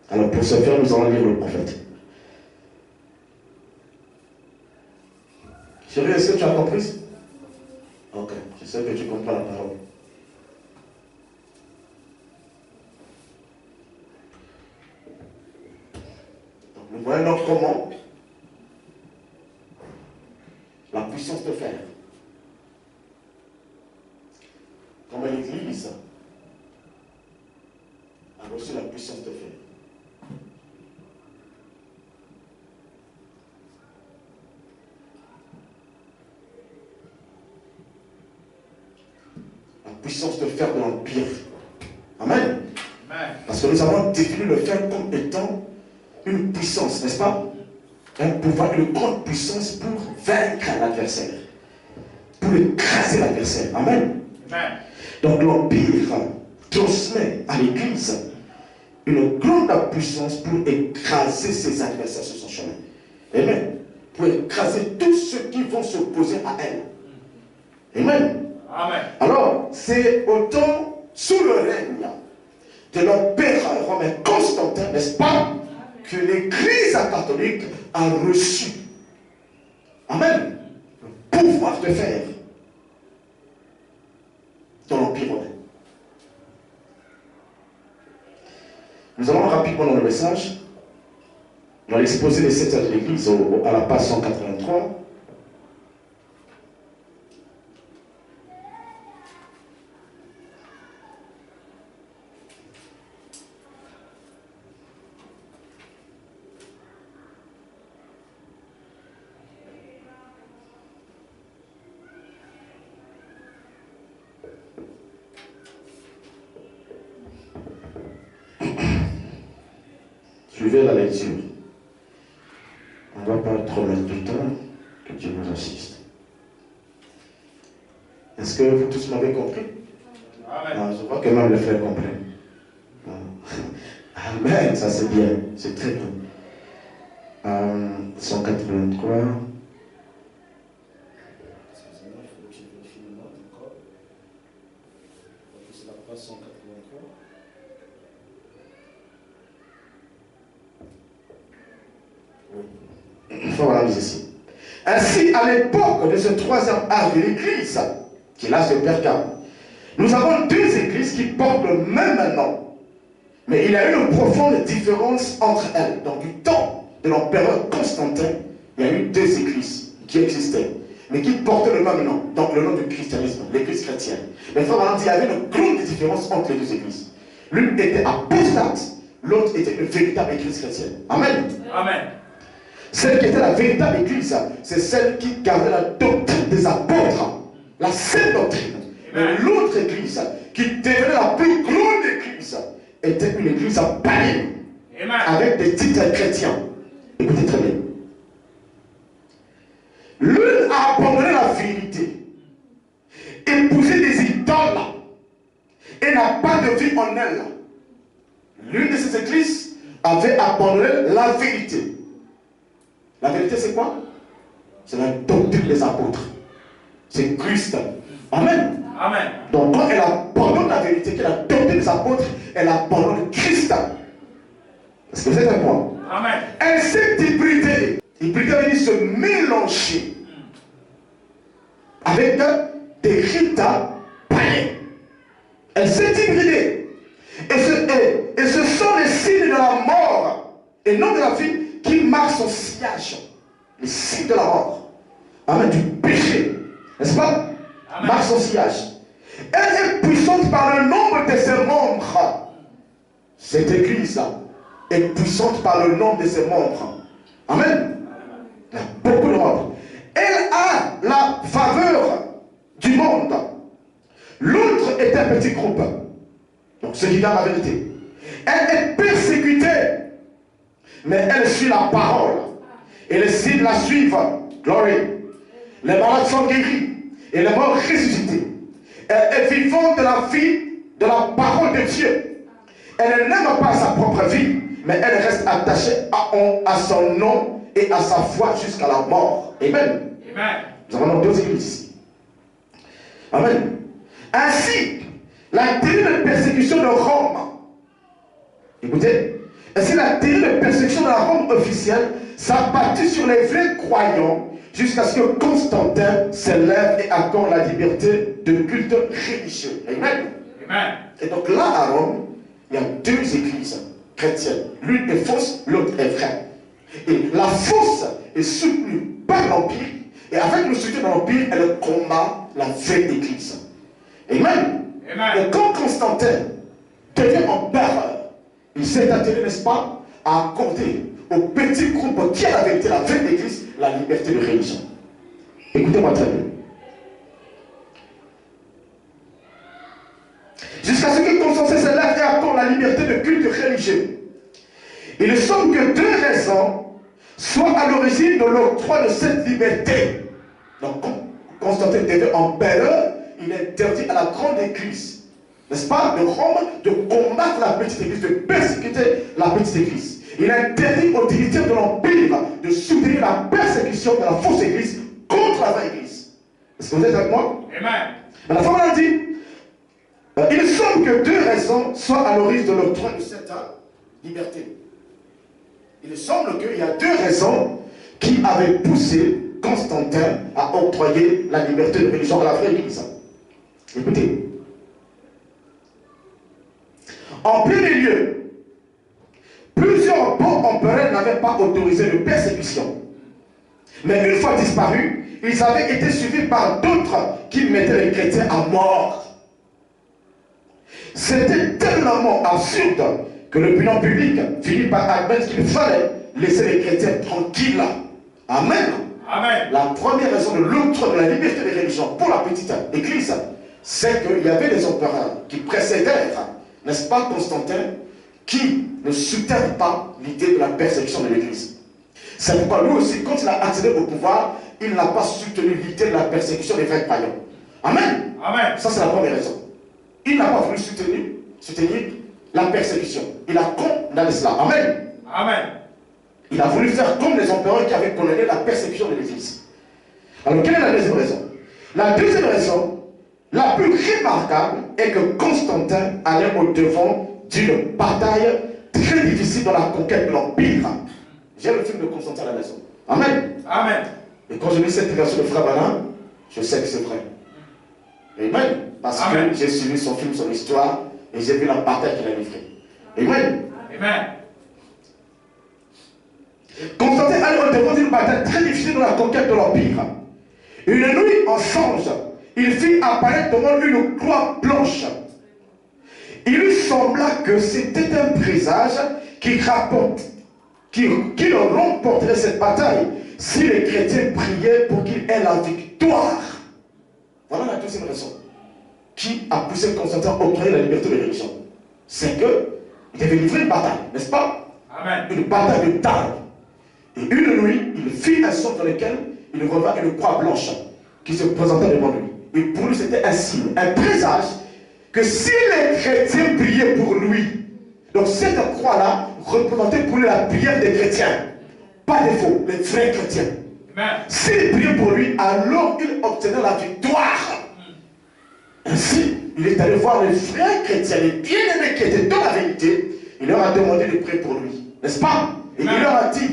Alors pour ce faire, nous allons lire le prophète. Chérie, est-ce que tu as compris? Ok, je sais que tu comprends la parole. Donc nous voyons donc comment la puissance de fer. Comment l'Église a reçu la puissance de fer. La puissance de fer de l'Empire. Amen. Amen. Parce que nous avons défini le fer comme étant une puissance, n'est-ce pas? Un pouvoir, une grande puissance pour vaincre l'adversaire. Pour écraser l'adversaire. Amen. Amen. Donc l'Empire transmet à l'Église une grande puissance pour écraser ses adversaires sur son chemin. Amen. Pour écraser tous ceux qui vont s'opposer à elle. Amen. Amen. Alors, c'est autant sous le règne de l'empereur romain Constantin, n'est-ce pas, que l'Église catholique a reçu. Amen. Le pouvoir de faire dans l'Empire romain. Nous allons rapidement dans le message, dans l'exposé des 7 heures de l'Église à la page 183. Suivez la lecture. On ne va pas trop mettre du temps, que Dieu nous assiste. Est-ce que vous tous m'avez compris? Ah, je vois que même les frères comprennent. Amen, ça c'est bien, c'est très bien. 183. Excusez-moi, il faut que je vérifie le note encore. C'est la page 183. Il faut voir ici. Ainsi, à l'époque de ce troisième âge de l'Église, qui est l'âge de Pergame, nous avons deux églises qui portent le même nom. Mais il y a eu une profonde différence entre elles. Donc, du temps de l'empereur Constantin, il y a eu deux églises qui existaient, mais qui portaient le même nom. Donc, le nom du christianisme, l'église chrétienne. Mais il faut voir qu'il y avait une grande différence entre les deux églises. L'une était apostate, l'autre était une véritable église chrétienne. Amen. Amen. Celle qui était la véritable église, c'est celle qui gardait la doctrine des apôtres, la sainte doctrine. Mais l'autre église, qui devenait la plus grande église, était une église païenne, avec des titres chrétiens. Écoutez très bien. L'une a abandonné la vérité, épousé des idoles, et n'a pas de vie en elle. L'une de ces églises avait abandonné la vérité. La vérité, c'est quoi? C'est la doctrine des apôtres. C'est Christ. Amen. Amen. Donc, quand elle abandonne la vérité, qui est la doctrine des apôtres, elle abandonne Christ. Est-ce que vous êtes avec moi? Amen. Elle s'est hybridée. Hybridée veut dire se mélanger avec des rites païens. Elle s'est hybridée. Et ce sont les signes de la mort et non de la vie qui marque son sillage. Les signes de la mort. Amen. Du péché. N'est-ce pas? Amen. Marque son sillage. Elle est puissante par le nombre de ses membres. Cette église est puissante par le nombre de ses membres. Amen. Il y a beaucoup de membres. Elle a la faveur du monde. L'autre est un petit groupe. Donc, ce qui dit la vérité. Elle est persécutée. Mais elle suit la parole. Et les signes la suivent. Glory. Les malades sont guéris. Et les morts ressuscités. Elle est vivante de la vie, de la parole de Dieu. Elle n'aime pas sa propre vie, mais elle reste attachée à son nom et à sa foi jusqu'à la mort. Amen. Amen. Nous avons donc deux églises ici. Amen. Ainsi, la terrible persécution de Rome, écoutez, ainsi la terrible persécution de la Rome officielle s'abattit sur les vrais croyants jusqu'à ce que Constantin s'élève et accorde la liberté de culte religieux. Amen. Amen. Et donc là, à Rome, il y a deux églises chrétiennes. L'une est fausse, l'autre est vraie. Et la fausse est soutenue par l'Empire. Et avec le soutien de l'Empire, elle combat la vraie église. Amen. Amen. Et quand Constantin devient empereur, il s'est attelé, n'est-ce pas, à accorder au petit groupe qui a la vérité, la vraie église, la liberté de religion. Écoutez-moi très bien. Jusqu'à ce que Constantin s'élève et accorde la liberté de culte religieux. Il semble que deux raisons soient à l'origine de l'octroi de cette liberté. Donc, quand Constantin devient empereur, il interdit à la grande église, n'est-ce pas, de Rome, de combattre la petite église, de persécuter la petite église. Il interdit aux dignitaires de l'Empire de soutenir la persécution de la fausse église contre la vraie église. Est-ce que vous êtes avec moi? Amen. La femme a dit, il semble que deux raisons soient à l'origine de l'octroi de cette liberté. Il semble qu'il y a deux raisons qui avaient poussé Constantin à octroyer la liberté de religion à la vraie église. Écoutez. En plein milieu, plusieurs bons empereurs n'avaient pas autorisé de persécution. Mais une fois disparus, ils avaient été suivis par d'autres qui mettaient les chrétiens à mort. C'était tellement absurde que l'opinion publique finit par admettre qu'il fallait laisser les chrétiens tranquilles. Amen. Amen. La première raison de l'octroi de la liberté des religions pour la petite église, c'est qu'il y avait des empereurs qui précédèrent, n'est-ce pas, Constantin, qui ne soutient pas l'idée de la persécution de l'Église. C'est pourquoi lui aussi, quand il a accédé au pouvoir, il n'a pas soutenu l'idée de la persécution des vrais païens. Amen. Amen. Ça, c'est la première raison. Il n'a pas voulu soutenir la persécution. Il a condamné cela. Amen. Amen. Il a voulu faire comme les empereurs qui avaient condamné la persécution de l'Église. Alors, quelle est la deuxième raison? La deuxième raison, la plus remarquable, est que Constantin allait au-devant d'une bataille très difficile dans la conquête de l'Empire. J'ai le film de Constantin à la maison. Amen. Amen. Et quand je lis cette version de Frère Banin, je sais que c'est vrai. Amen. Parce Amen. que j'ai suivi son film, son histoire, et j'ai vu la bataille qu'il a livrée. Amen. Amen. Constantin allait au-devant d'une bataille très difficile dans la conquête de l'Empire. Une nuit, en songe, il fit apparaître devant lui une croix blanche. Il lui sembla que c'était un présage qui remporterait cette bataille si les chrétiens priaient pour qu'il ait la victoire. Voilà la deuxième raison qui a poussé Constantin à obtenir la liberté de religion. C'est qu'il devait livrer une bataille, n'est-ce pas? Amen. Une bataille de taille. Et une nuit, il fit un songe dans lequel il revint une croix blanche qui se présentait devant lui. Et pour lui, c'était un signe, un présage que si les chrétiens priaient pour lui, donc cette croix-là représentait pour lui la prière des chrétiens, pas des faux, les vrais chrétiens. Amen. S'il priait pour lui, alors il obtenait la victoire. Ainsi, il est allé voir les vrais chrétiens, les bien-aimés qui étaient dans la vérité. Il leur a demandé de prier pour lui, n'est-ce pas? Et il leur a dit,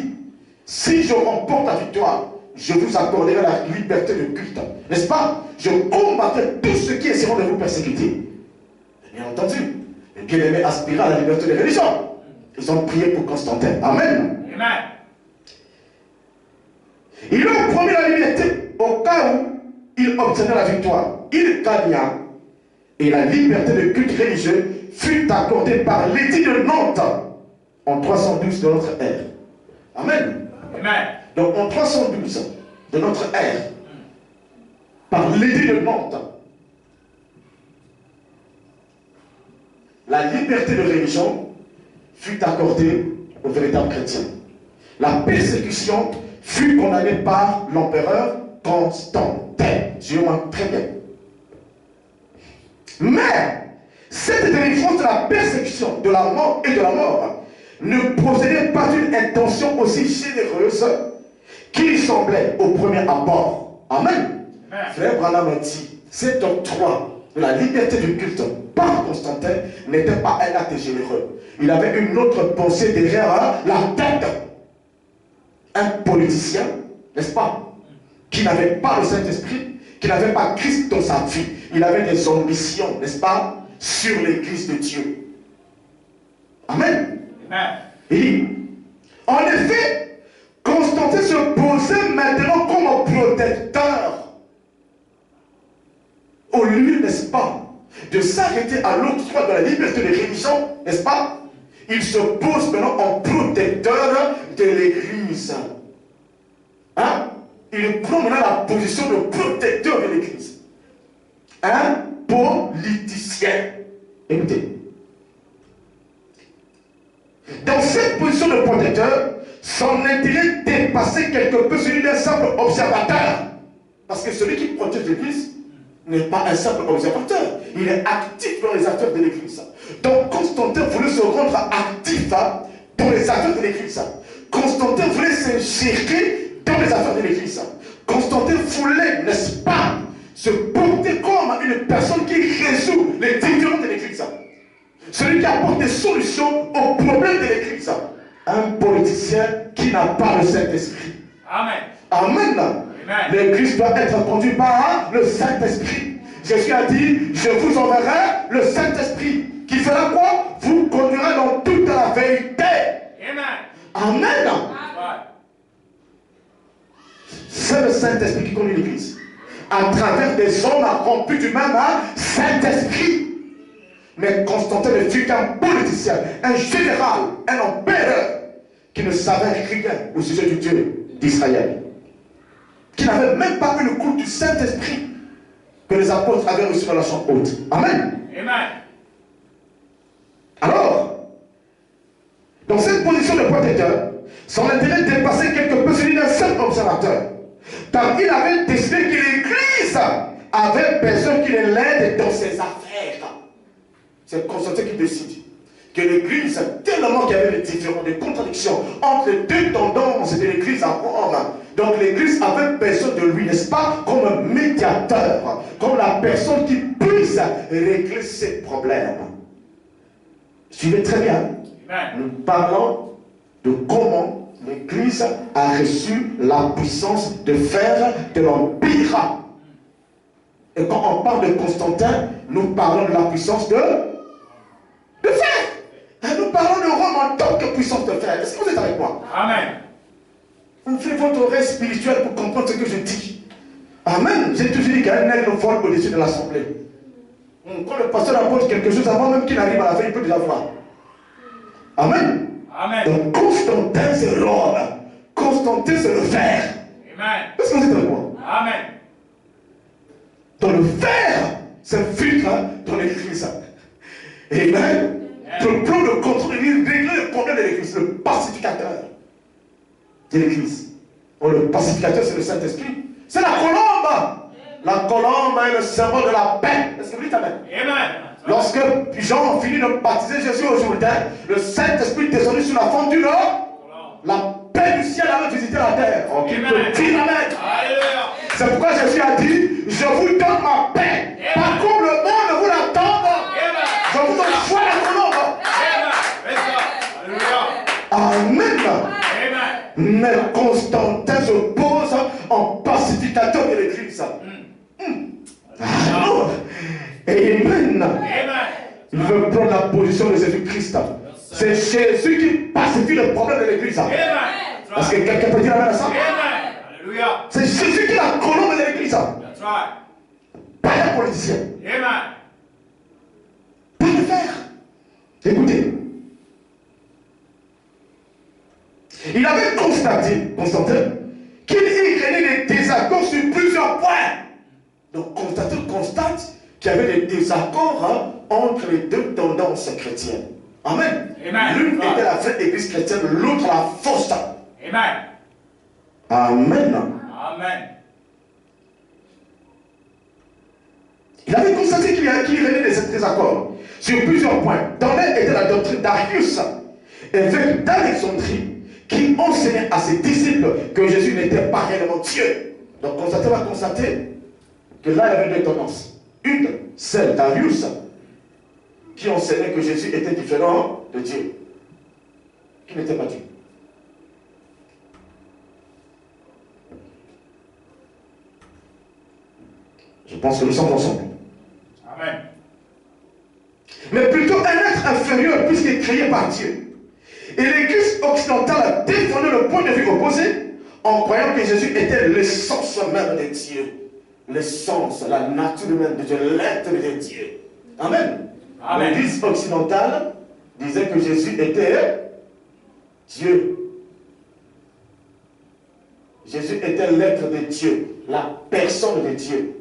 si je remporte la victoire, je vous accorderai la liberté de culte. N'est-ce pas? Je combattrai tous ceux qui essaieront de vous persécuter. Bien entendu, les bien-aimés aspiraient à la liberté de religion. Ils ont prié pour Constantin. Amen. Amen. Ils lui ont promis la liberté au cas où il obtenait la victoire. Il gagna et la liberté de culte religieux fut accordée par l'édit de Nantes en 312 de notre ère. Amen. Amen. Donc en 312 de notre ère, par l'édit de Nantes, la liberté de religion fut accordée aux véritables chrétiens. La persécution fut condamnée par l'empereur Constantin. Suivez-moi très bien. Mais cette délivrance de la persécution, de la mort et de la mort ne procédait pas d'une intention aussi généreuse qu'il semblait au premier abord. Amen. Frère Branham a dit, cet octroi de la liberté du culte par Constantin n'était pas un acte généreux. Il avait une autre pensée derrière la tête. Un politicien, n'est-ce pas, qui n'avait pas le Saint-Esprit, qui n'avait pas Christ dans sa vie. Il avait des ambitions, n'est-ce pas, sur l'Église de Dieu. Amen. Amen. Et en effet, Constantin se posait maintenant comme protecteur. Au lieu, n'est-ce pas, de s'arrêter à l'octroi de la liberté de religion, n'est-ce pas, il se pose maintenant en protecteur de l'Église. Hein? Il prend maintenant la position de protecteur de l'Église. Un politicien. Écoutez. Dans cette position de protecteur, son intérêt dépassait quelque peu celui d'un simple observateur. Parce que celui qui protège l'Église n'est pas un simple observateur. Il est actif dans les affaires de l'Église. Donc Constantin voulait se rendre actif dans les affaires de l'Église. Constantin voulait s'ingérer dans les affaires de l'Église. Constantin voulait, n'est-ce pas, se porter comme une personne qui résout les différends de l'Église. Celui qui apporte des solutions aux problèmes de l'Église. Un politicien qui n'a pas le Saint-Esprit. Amen. Amen. L'Église doit être conduite par le Saint-Esprit. Jésus a dit, je vous enverrai le Saint-Esprit. Qui fera quoi? Vous conduira dans toute la vérité. Amen. Amen. Ouais. C'est le Saint-Esprit qui conduit l'Église. À travers des hommes remplis du même Saint-Esprit. Mais Constantin ne fut qu'un politicien, un général, un empereur qui ne savait rien au sujet du Dieu d'Israël. Qui n'avait même pas eu le coup du Saint-Esprit que les apôtres avaient reçu dans la chambre haute. Amen. Amen. Alors, protecteur, son intérêt dépassait quelque peu celui d'un seul observateur. Car il avait décidé que l'Église avait besoin qu'il l'aide dans ses affaires. C'est Constantin qui décide que l'Église, tellement qu'il y avait des différends, des contradictions entre les deux tendances de l'Église à Rome. Donc l'Église avait besoin de lui, n'est-ce pas, comme médiateur, comme la personne qui puisse régler ses problèmes. Suivez très bien. Nous parlons de comment l'Église a reçu la puissance de faire de l'Empire. Et quand on parle de Constantin, nous parlons de la puissance de fer. Nous parlons de Rome en tant que puissance de fer. Est-ce que vous êtes avec moi? Amen. Vous faites votre oreille spirituelle pour comprendre ce que je dis. Amen. J'ai toujours dit qu'un aigle vole au-dessus de l'assemblée. Quand le pasteur apporte quelque chose, avant même qu'il arrive à la fin, il peut déjà voir. Amen. Amen. Donc Constantin c'est Rome. Constantin c'est le fer. Amen. Est-ce que vous êtes avec moi? Amen. Donc le fer s'infiltre dans l'église. Amen. Le plan de contrôle, il régler le problème de l'église, le pacificateur de l'église. Le pacificateur, c'est le Saint-Esprit. C'est la colombe. La colombe est le symbole de la paix. Est-ce que vous dites Amen? Amen. Lorsque Jean finit de baptiser Jésus au Jourdain, le Saint-Esprit descendu sur la fondure, la paix du ciel avait visité la terre. On peut dire Amen. C'est pourquoi Jésus a dit, je vous donne ma paix. Pas comme le monde vous l'attend. Je vous donne foi la colombe. Amen. Mais Constantin se pose en pacificateur de l'église. Amen. Il veut prendre la position de Jésus-Christ. C'est Jésus qui pacifie le problème de l'église. Parce que quelqu'un peut dire Amen à ça? C'est Jésus qui est la colombe de l'église. Pas un politicien. Pas le faire. Écoutez. Il avait constaté, Constantin, qu'il y avait des désaccords sur plusieurs points. Donc Constantin constate qu'il y avait des désaccords entre les deux tendances chrétiennes. Amen. L'une était la vraie église chrétienne, l'autre la fausse. Amen. Amen. Amen. Il avait constaté qu'il y avait des désaccords sur plusieurs points. Dans l'un était la doctrine d'Arius, évêque d'Alexandrie, qui enseignait à ses disciples que Jésus n'était pas réellement Dieu. Donc Constantin va constater que là il y avait deux tendances. Une, celle d'Arius, qui enseignait que Jésus était différent de Dieu, qui n'était pas Dieu. Je pense que nous sommes ensemble. Amen. Mais plutôt un être inférieur puisqu'il est créé par Dieu. Et l'Église occidentale a défendu le point de vue opposé en croyant que Jésus était l'essence même de Dieu. L'essence, la nature même de Dieu, l'être de Dieu. Amen. Amen. L'Église occidentale disait que Jésus était Dieu. Jésus était l'être de Dieu, la personne de Dieu.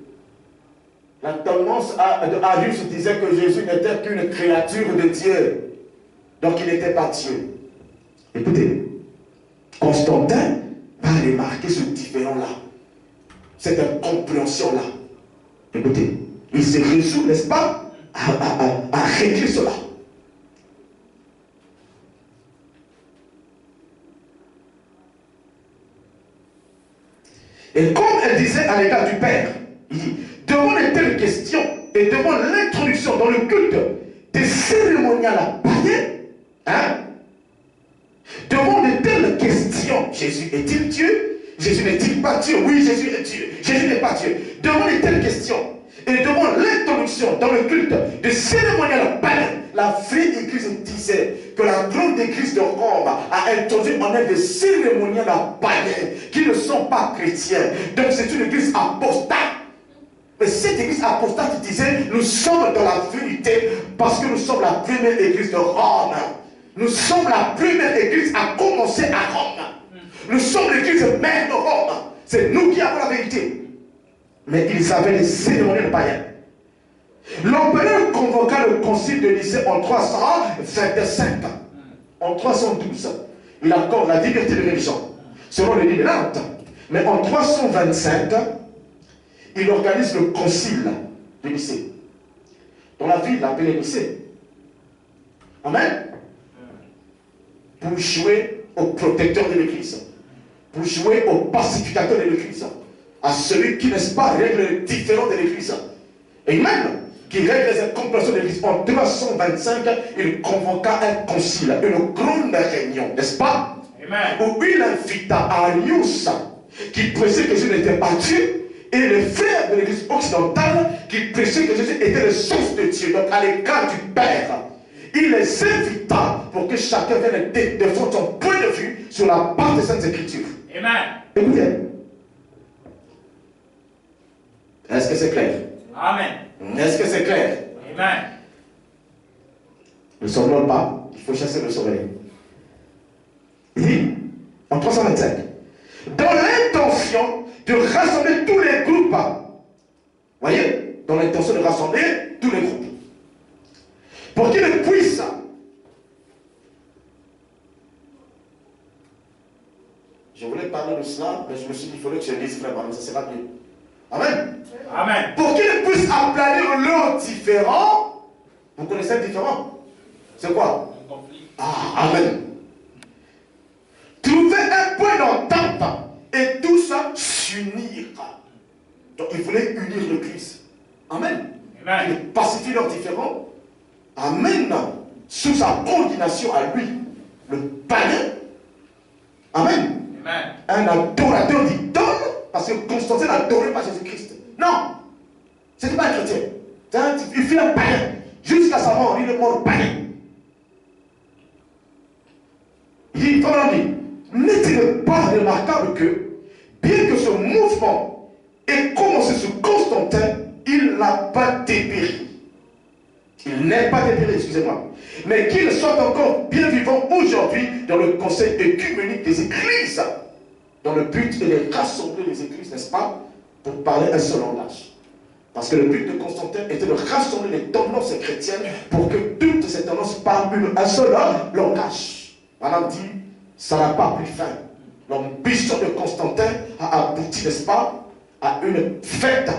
La tendance de Arius disait que Jésus n'était qu'une créature de Dieu. Donc il n'était pas Dieu. Écoutez, Constantin va remarquer ce différent-là, cette incompréhension-là. Écoutez, il se résout, n'est-ce pas, à régler cela. Et comme elle disait à l'égard du Père, il dit, devant les telles questions et devant l'introduction dans le culte des cérémoniales païens, devant de telles questions, Jésus est-il Dieu? Jésus n'est-il pas Dieu? Oui, Jésus est Dieu. Jésus n'est pas Dieu. Devant de telles questions et devant l'introduction dans le culte des cérémoniales païens, la vraie église disait que la grande église de Rome a introduit en elle des cérémoniales païens qui ne sont pas chrétiens. Donc c'est une église apostate. Mais cette église apostate disait, nous sommes dans la vérité parce que nous sommes la première église de Rome. Nous sommes la première église à commencer à Rome. Nous sommes l'église mère de Rome. C'est nous qui avons la vérité. Mais ils avaient les cérémonies païens. L'empereur convoqua le concile de Nicée en 325. En 312. il accorde la liberté de religion, selon le livre de Nantes. Mais en 325, il organise le concile de Nicée, dans la ville appelée Nicée. Amen. Pour jouer au protecteur de l'Église, pour jouer au pacificateur de l'Église, à celui qui, n'est-ce pas, règle les différends de l'Église. Et même, qui règle les incompréhensions de l'Église. En 325, il convoqua un concile, une grande réunion, n'est-ce pas? Amen. Où il invita Arius, qui prêchait que Jésus n'était pas Dieu, et les frères de l'Église occidentale, qui prêchaient que Jésus était le Fils de Dieu, donc à l'égard du Père. Il les invita pour que chacun vienne défendre son point de vue sur la base des Saintes Écritures. Amen. Écoutez. Est-ce que c'est clair? Amen. Est-ce que c'est clair? Amen. Ne somnole pas, il faut chasser le sommeil. Il dit, en 325, dans l'intention de rassembler tous les groupes, voyez, dans l'intention de rassembler tous les groupes, pour qu'ils puissent je voulais parler de cela, mais je me suis dit, il faudrait que je lise vraiment, ça sera mieux. Amen. Amen. Pour qu'ils puissent aplanir leurs différends. Vous connaissez le différend? C'est quoi? Un conflit. Ah, amen. Trouver un point d'entente et tout ça s'unir. Donc il voulait unir le Christ. Amen. Amen. Il pacifie leurs différends. Amen. Sous sa coordination à lui, le païen. Amen. Amen. Un adorateur d'idole. Parce que Constantin n'adorait pas Jésus-Christ. Non. Ce n'était pas un chrétien. Il fut un païen. Jusqu'à sa mort, il est mort païen. Il dit, comme on dit, n'est-il pas remarquable que, bien que ce mouvement ait commencé sous Constantin, il n'a pas dépéri. Il n'est pas dépéri, excusez-moi. Mais qu'il soit encore bien vivant aujourd'hui dans le conseil œcuménique des églises, dans le but de rassembler les églises, n'est-ce pas, pour parler un seul langage. Parce que le but de Constantin était de rassembler les tendances chrétiennes pour que toutes ces tendances parlent un seul langage. Madame dit, ça n'a pas pris fin. L'ambition de Constantin a abouti, n'est-ce pas, à une fête,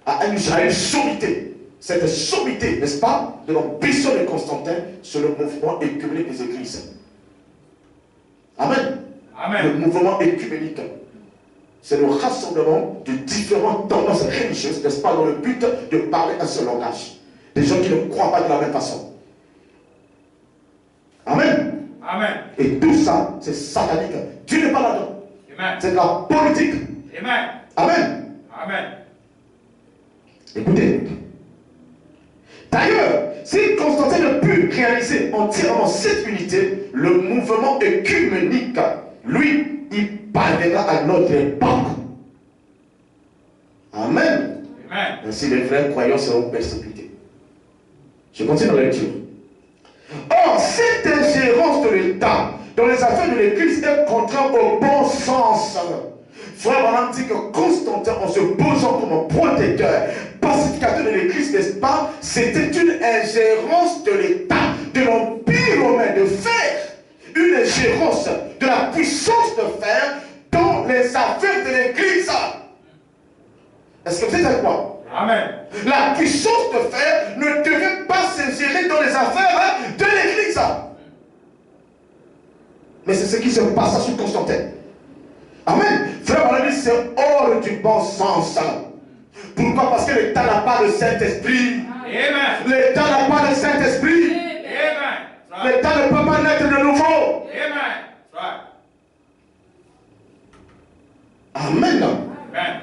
à une sommité. Cette sommité, n'est-ce pas, de l'ambition de Constantin sur le mouvement œcuménique des églises. Amen. Amen. Le mouvement œcuménique, c'est le rassemblement de différentes tendances religieuses, n'est-ce pas, dans le but de parler un seul langage. Des gens qui ne croient pas de la même façon. Amen. Amen. Et tout ça, c'est satanique. Dieu n'est pas là-dedans. C'est de la politique. Amen. Amen. Amen. Écoutez. D'ailleurs, si Constantin ne put réaliser entièrement cette unité, le mouvement œcuménique, lui, il parviendra à notre époque. Amen. Amen. Ainsi, les vrais croyants seront persécutés. Je continue la lecture. Or, cette ingérence de l'État dans les affaires de l'Église est contraire au bon sens. Frère Branham dit que Constantin, en se posant comme un protecteur, pacificateur de l'Église, n'est-ce pas, c'était une ingérence de l'État, de l'Empire romain, de fer. Une ingérence de la puissance de fer dans les affaires de l'Église. Est-ce que vous êtes avec moi? Amen. La puissance de fer ne devait pas s'ingérer dans les affaires de l'Église. Mais c'est ce qui se passa sur Constantin. Amen. Frère, on a dit c'est hors du bon sens. Pourquoi? Parce que l'État n'a pas de Saint-Esprit. L'État n'a pas de Saint-Esprit. L'État ne peut pas naître de nouveau. Amen. Amen.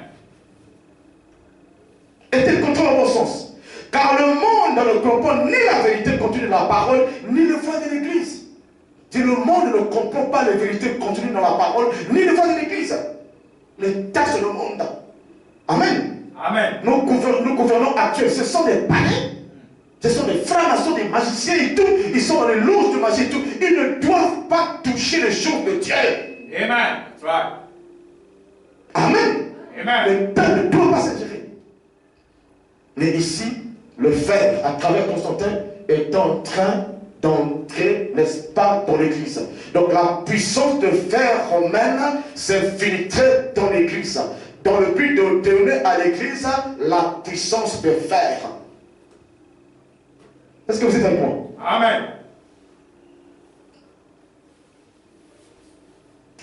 Est-il contraire au bon sens? Car le monde ne comprend ni la vérité contenue dans la parole, ni le foi de l'Église. Le monde ne comprend pas les vérités contenues dans la parole, ni le foi de l'Église. L'État, c'est le monde. Amen. Amen. Nos gouvernants actuels, ce sont des païens. Ce sont des francs-maçons, des magiciens et tout. Ils sont dans les loges de magie et tout. Ils ne doivent pas toucher les choses de Dieu. Amen. Right. Amen. Amen. L'État ne doit pas s'ingérer. Mais ici, le fer, à travers Constantin, est en train d'entrer, n'est-ce pas, dans l'Église. Donc la puissance de fer romaine s'infiltrait dans l'église, dans le but de donner à l'église la puissance de fer. Est-ce que vous êtes avec moi? Amen.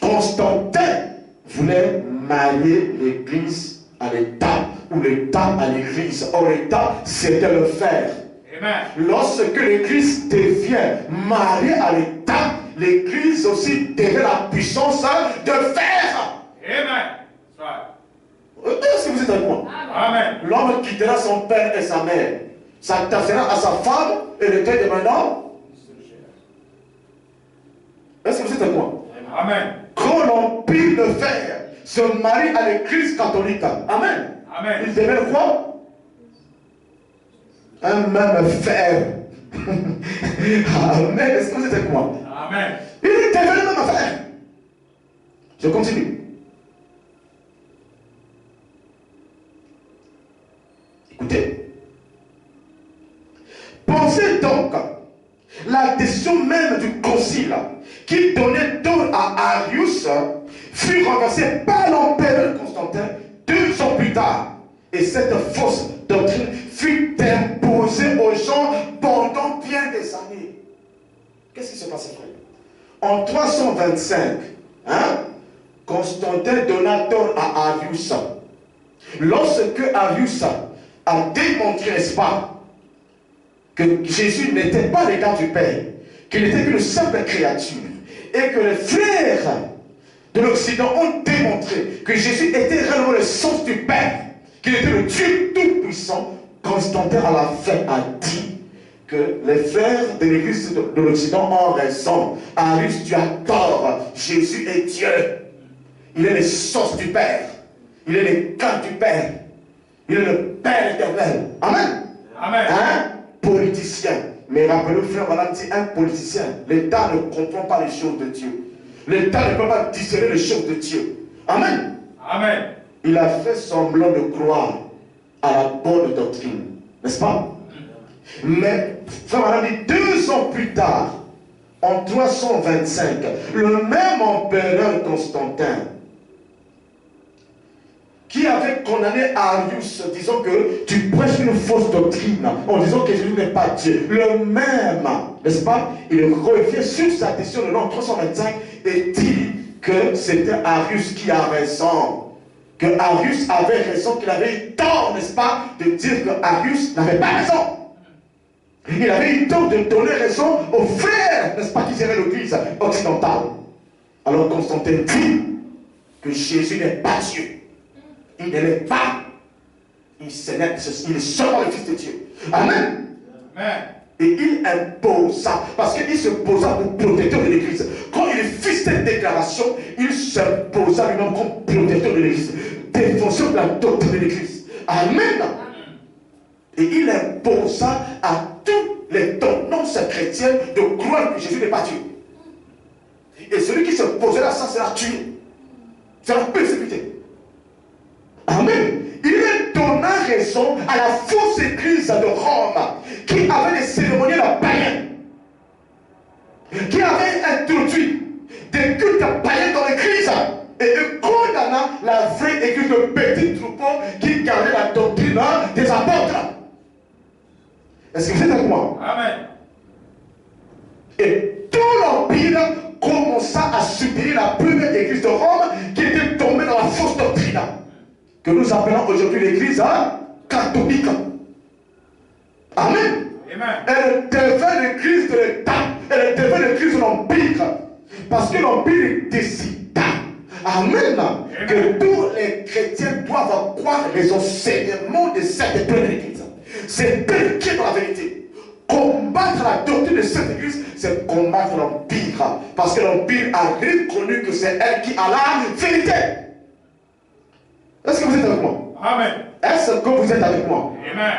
Constantin voulait marier l'église à l'État, ou l'État à l'église. Or, l'État, c'était le fer. Amen. Lorsque l'église devient mariée à l'État, l'église aussi devient la puissance de fer. Amen. That's right. Est-ce que vous êtes avec moi? Amen. L'homme quittera son père et sa mère, s'attachera à sa femme et le temps de maintenant. Est-ce que vous êtes avec moi? Amen. Quand l'empire de fer se marie à l'église catholique, amen. Amen. Il devient quoi? Un même fer. Amen. Est-ce que vous êtes avec moi? Amen. Il devient le même fer. Je continue. Écoutez. Pensez donc la décision même du concile qui donnait tort à Arius fut renversée par l'empereur Constantin 2 ans plus tard. Et cette fausse doctrine fut imposée aux gens pendant bien des années. Qu'est-ce qui se passait, frère? En 325, Constantin donna tort à Arius. Lorsque Arius a démontré, n'est-ce pas, que Jésus n'était pas l'égal du Père, qu'il n'était qu'une simple créature, et que les frères de l'Occident ont démontré que Jésus était réellement le sens du Père, qu'il était le Dieu tout-puissant, Constantin à la fin a dit que les frères de l'Église de l'Occident ont raison. Arius, tu as tort. Jésus est Dieu. Il est l'essence du Père. Il est l'égal du Père. Il est le Père éternel. Amen. Amen. Politicien. Mais rappelez-vous, frère, madame, dit un politicien. L'État ne comprend pas les choses de Dieu. L'État ne peut pas discerner les choses de Dieu. Amen. Amen. Il a fait semblant de croire à la bonne doctrine. N'est-ce pas? Mais, frère, madame, dit 2 ans plus tard, en 325, le même empereur Constantin, qui avait condamné Arius, disant que tu prêches une fausse doctrine, en disant que Jésus n'est pas Dieu. Le même, n'est-ce pas? Il revient sur sa décision de l'an 325 et dit que c'était Arius qui a raison. Que Arius avait raison, qu'il avait eu tort, n'est-ce pas, de dire que Arius n'avait pas raison. Il avait eu tort de donner raison aux frères, n'est-ce pas, qui géraient l'église occidentale. Alors Constantin dit que Jésus n'est pas Dieu. Il ne l'est pas. Il est seulement le Fils de Dieu. Amen. Amen. Et il imposa, parce qu'il se posa pour protecteur de l'église. Quand il fit cette déclaration, il se posa lui-même comme protecteur de l'église, défenseur de la doctrine de l'église. Amen. Et il imposa à tous les tendances chrétiennes de croire que Jésus n'est pas Dieu. Et celui qui se posait là, ça sera tué. C'est la persécuté. Amen. Il donna raison à la fausse église de Rome qui avait des cérémonies païens, qui avait introduit des cultes païens dans l'église et il condamna la vraie église de petits troupeaux qui gardait la doctrine des apôtres. Est-ce que vous êtes avec moi? Amen. Et tout l'empire commença à subir la première église de Rome qui était tombée dans la fausse doctrine que nous appelons aujourd'hui l'église catholique. Amen. Amen. Elle devait l'église de l'État, elle devait l'église de l'empire, parce que l'empire décida, amen, que tous les chrétiens doivent croire les enseignements de cette première église. C'est elle qui est dans la vérité. Combattre la doctrine de cette église, c'est combattre l'empire, parce que l'empire a reconnu que c'est elle qui a la vérité. Est-ce que vous êtes avec moi? Amen. Est-ce que vous êtes avec moi? Amen.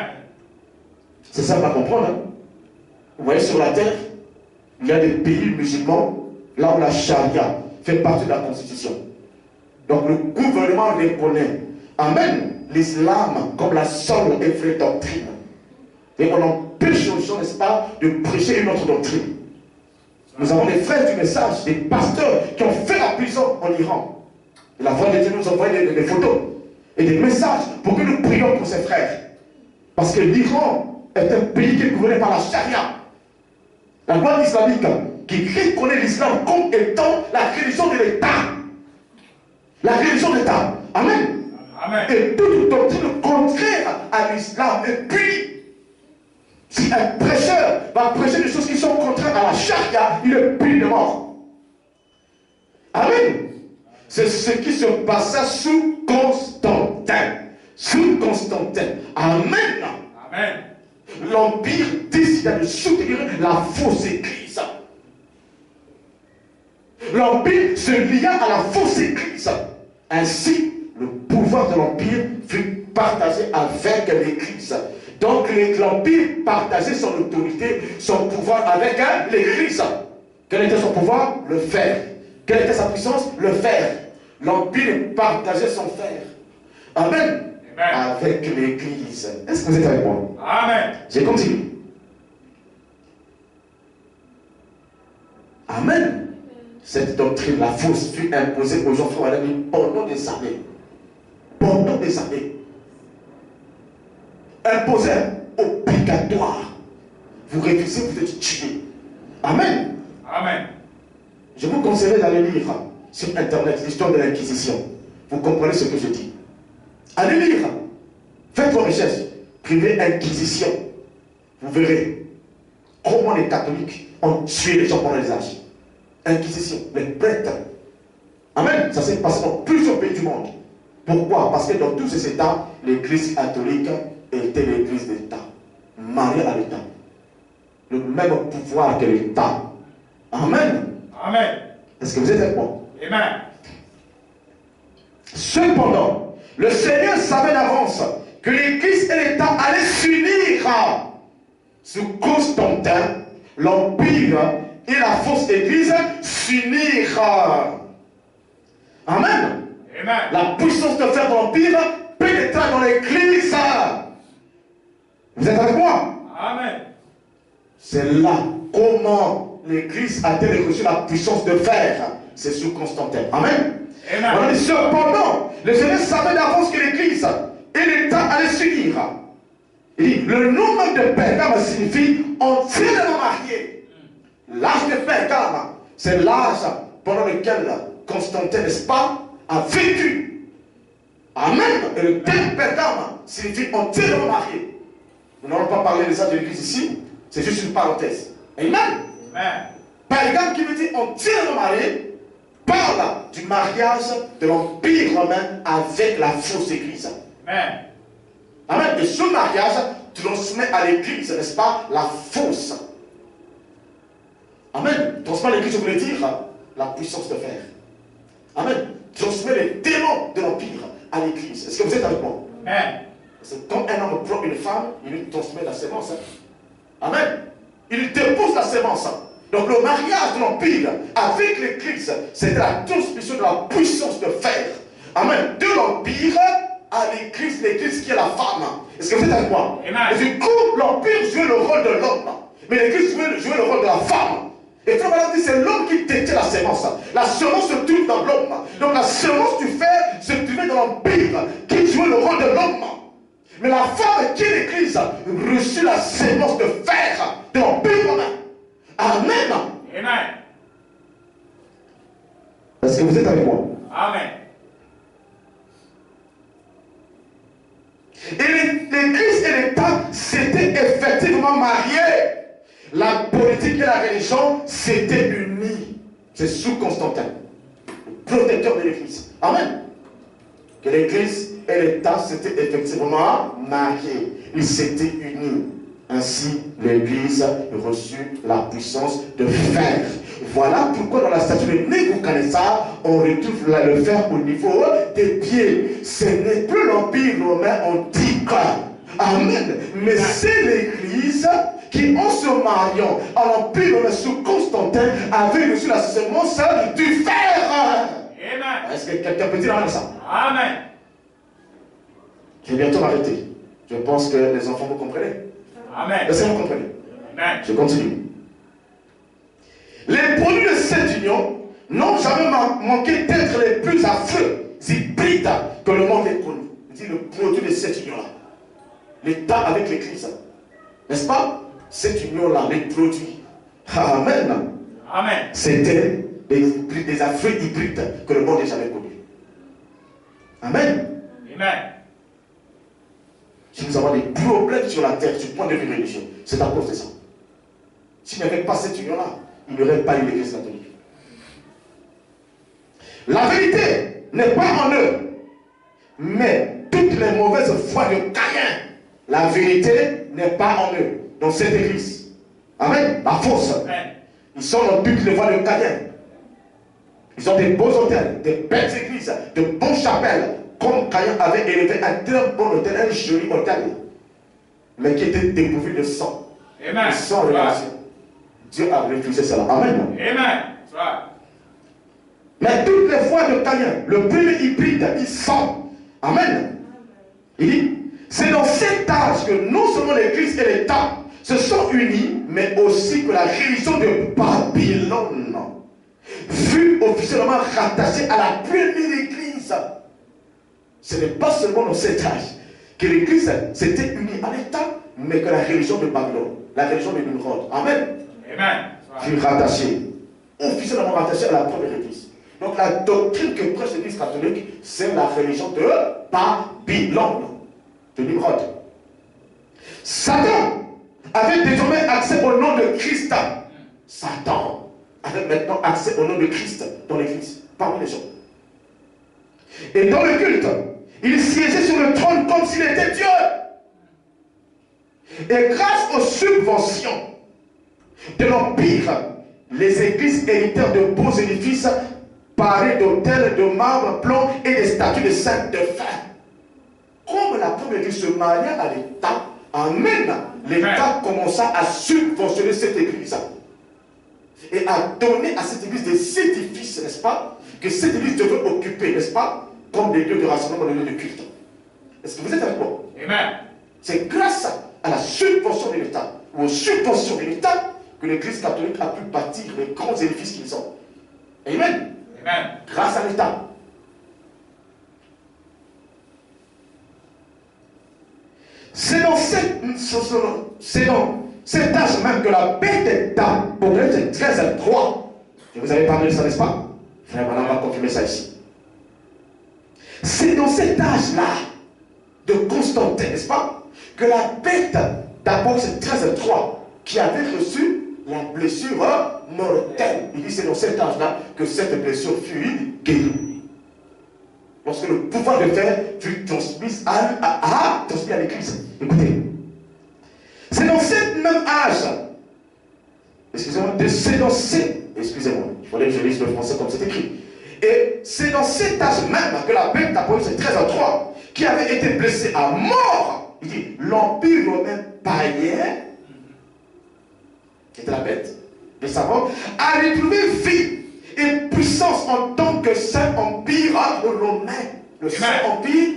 C'est simple à comprendre. Hein? Vous voyez, sur la terre, il y a des pays musulmans, là où la charia fait partie de la constitution. Donc le gouvernement reconnaît, amen, l'islam comme la seule et vraie doctrine. Et on empêche aux gens, n'est-ce pas, de prêcher une autre doctrine. Nous avons des frères du message, des pasteurs qui ont fait la prison en Iran. Et la voix de Dieu nous envoie des photos et des messages pour que nous prions pour ces frères. Parce que l'Iran est un pays qui est gouverné par la charia, la loi islamique, qui reconnaît l'islam comme étant la religion de l'État. La religion de l'État. Amen. Amen. Et toute doctrine contraire à l'islam est punie. Si un prêcheur va prêcher des choses qui sont contraires à la charia, il est puni de mort. Amen. C'est ce qui se passait sous Constantin. Sous Constantin. Amen. Amen. L'Empire décida de soutenir la fausse église. L'Empire se lia à la fausse église. Ainsi, le pouvoir de l'Empire fut partagé avec l'église. Donc l'Empire partageait son autorité, son pouvoir avec l'église. Quel était son pouvoir? Le fer. Quelle était sa puissance? Le fer. L'Empire partageait son fer. Amen. Amen. Avec l'église. Est-ce que vous êtes avec moi? Amen. J'ai continué. Amen. Cette doctrine, la fausse, fut imposée aux enfants pendant des années. Pendant des années. Imposée, obligatoire. Vous refusez, vous êtes tué. Amen. Amen. Je vous conseillerais d'aller lire sur Internet l'histoire de l'Inquisition. Vous comprenez ce que je dis. Allez lire. Faites vos recherches. Privez Inquisition. Vous verrez comment les catholiques ont tué les gens pendant les âges. Inquisition, les prêtres. Amen. Ça s'est passé dans plusieurs pays du monde. Pourquoi? Parce que dans tous ces États, l'église catholique était l'église d'État. Mariée à l'État. Le même pouvoir que l'État. Amen. Amen. Est-ce que vous êtes avec moi? Amen. Cependant, le Seigneur savait d'avance que l'Église et l'État allaient s'unir sous Constantin, l'Empire et la fausse Église s'unirent. Amen. Amen. La puissance de faire de l'Empire pénétra dans l'Église. Vous êtes avec moi? Amen. C'est là comment l'Église a-t-elle reçu la puissance de faire. C'est sous Constantin. Amen. Amen. On dit, cependant, le Seigneur savait d'avance que l'Église et l'État allaient s'unir. Il dit, le nom même de Pergame signifie entièrement marié. L'âge de Pergame, c'est l'âge pendant lequel Constantin, n'est-ce pas, a vécu. Amen. Et le terme Pergame signifie entièrement marié. Nous n'allons pas parler de ça de l'Église ici, c'est juste une parenthèse. Amen. Amen. Pergame qui veut dire entièrement marié, parle du mariage de l'Empire romain avec la fausse Église. Amen. Amen. Et ce mariage transmet à l'Église, n'est-ce pas, la fausse. Amen. Transmet à l'Église, je voulais dire, la puissance de fer. Amen. Transmet les démons de l'Empire à l'Église. Est-ce que vous êtes avec moi? Amen. C'est quand un homme prend une femme, il lui transmet la sémence. Amen. Il dépose la sémence. Donc le mariage de l'Empire avec l'Église, c'était la transmission de la puissance de fer. Amen. De l'Empire à l'Église, l'Église qui est la femme. Est-ce que vous êtes avec moi? Amen. Et du coup, l'Empire jouait le rôle de l'homme. Mais l'Église jouait le rôle de la femme. Et Frère Branham dit, c'est l'homme qui détient la sémence. La semence se trouve dans l'homme. Donc la semence du fer se trouvait dans l'Empire qui jouait le rôle de l'homme. Mais la femme qui est l'Église reçut la sémence de fer de l'Empire romain. Amen. Amen. Est-ce que vous êtes avec moi? Amen. Et l'Église et l'État s'étaient effectivement mariés. La politique et la religion s'étaient unies. C'est sous Constantin, le protecteur de l'Église. Amen. Que l'Église et l'État s'étaient effectivement mariés. Ils s'étaient unis. Ainsi, l'Église reçut la puissance de fer. Voilà pourquoi dans la statue de Nebuchadnezzar, on retrouve le fer au niveau des pieds. Ce n'est plus l'Empire romain antique. Amen. Mais c'est l'Église qui, en se mariant à l'Empire romain sous Constantin, avait reçu la semence du fer. Amen. Est-ce que quelqu'un peut dire ça? Amen. Je vais bientôt m'arrêter. Je pense que les enfants vous comprenez. Amen. Est-ce que vous comprenez? Amen. Je continue. Les produits de cette union n'ont jamais manqué d'être les plus affreux, hybrides que le monde ait connu. C'est le produit de cette union-là. L'État avec l'Église. N'est-ce pas? Cette union-là, les produits. Amen. Amen. C'était des affreux hybrides que le monde n'ait jamais connus. Amen. Amen. Si nous avons des problèmes sur la terre, du point de vue religieux, c'est à cause de ça. S'il n'y avait pas cette union-là, il n'y aurait pas eu l'Église catholique. La vérité n'est pas en eux, mais toutes les mauvaises voies de Caïn, la vérité n'est pas en eux, dans cette Église. Amen. La fausse. Amen. Ils sont dans toutes les voies de Caïn. Ils ont des beaux hôtels, des belles églises, de bonnes chapelles, comme Caïn avait élevé un très bon hôtel, un joli hôtel, mais qui était dépourvu de sang. Amen. Et sans relation. Dieu a refusé cela. Amen. Amen. Mais toutes les voies de Caïn, le premier hybride, il sent. Amen. Il dit, c'est dans cet âge que non seulement l'Église et l'État se sont unis, mais aussi que la religion de Babylone fut officiellement rattachée à la première Église. Ce n'est pas seulement dans cet âge que l'Église s'était unie à l'État, mais que la religion de Babylone, la religion de Nimrod, Amen, fut rattachée, officiellement rattachée à la première Église. Donc la doctrine que prêche l'Église catholique, c'est la religion de Babylone, de Nimrod. Satan avait désormais accès au nom de Christ. Satan avait maintenant accès au nom de Christ dans l'Église, parmi les gens. Et dans le culte, il siégeait sur le trône comme s'il était Dieu. Et grâce aux subventions de l'Empire, les églises héritèrent de beaux édifices parés d'autels de marbre blanc et des statues de saints de fer. Comme la première église se mariait à l'État, amen, l'État commença à subventionner cette église et à donner à cette église des édifices, n'est-ce pas, que cette église devait occuper, n'est-ce pas, comme des lieux de rassemblement, des lieux de culte. Est-ce que vous êtes avec moi? Amen. C'est grâce à la subvention de l'État, ou aux subventions de l'État, que l'Église catholique a pu bâtir les grands édifices qu'ils ont. Amen. Amen. Grâce à l'État. C'est dans cet âge même que la paix d'État, Apocalypse 13, 3, je vous avais parlé de ça, n'est-ce pas? Frère, maintenant on va confirmer ça ici. C'est dans cet âge-là de Constantin, n'est-ce pas, que la bête d'Apocalypse 13, 3, qui avait reçu la blessure mortelle, il dit c'est dans cet âge-là que cette blessure fut guérie. Lorsque le pouvoir de fer fut transmis à l'Église. Écoutez, c'est dans ce même âge, excusez-moi, excusez-moi, il fallait que je lise le français comme c'est écrit. Et c'est dans cet âge même que la bête d'Apocalypse 13:3, qui avait été blessée à mort, il dit, l'empire romain païen, qui était la bête, les savants, a retrouvé vie et puissance en tant que saint empire romain. Le saint empire,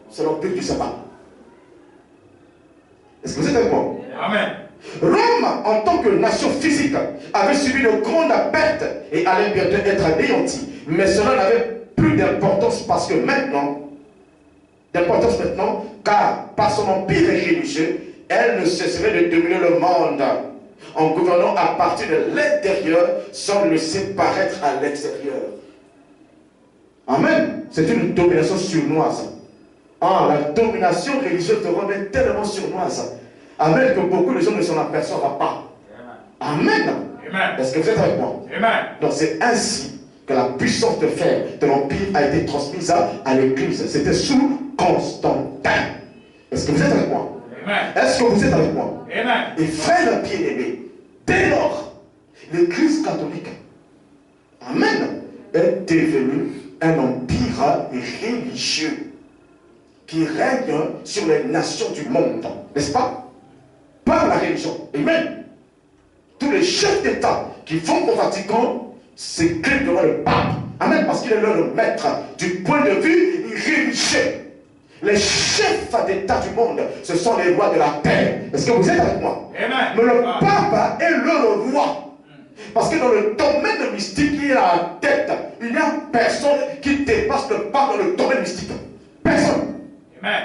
c'est l'empire du sabbat. Est-ce que vous êtes avec moi? Amen. Rome, en tant que nation physique, avait subi de grandes pertes et allait bientôt être anéantie. Mais cela n'avait plus d'importance parce que maintenant, car par son empire religieux, elle ne cesserait de dominer le monde en gouvernant à partir de l'intérieur sans le laisser paraître à l'extérieur. Amen. C'est une domination surnoise. Ah, la domination religieuse de Rome est tellement surnoise. Amen, que beaucoup de gens ne s'en aperçoivent pas. Amen. Amen. Est-ce que vous êtes avec moi? Amen. Donc c'est ainsi que la puissance de fer de l'Empire a été transmise à l'Église. C'était sous Constantin. Est-ce que vous êtes avec moi? Amen. Est-ce que vous êtes avec moi? Amen. Et frères bien-aimés, dès lors, l'Église catholique, amen, est devenue un empire religieux qui règne sur les nations du monde, n'est-ce pas? Par la religion. Amen. Tous les chefs d'État qui vont au Vatican s'écrivent devant le pape. Amen, parce qu'il est leur maître du point de vue religieux. Les chefs d'État du monde, ce sont les rois de la terre. Est-ce que vous êtes avec moi? Amen. Mais le pape est leur roi. Parce que dans le domaine mystique, il y a la tête. Il n'y a personne qui dépasse le pas dans le domaine mystique. Personne. Amen.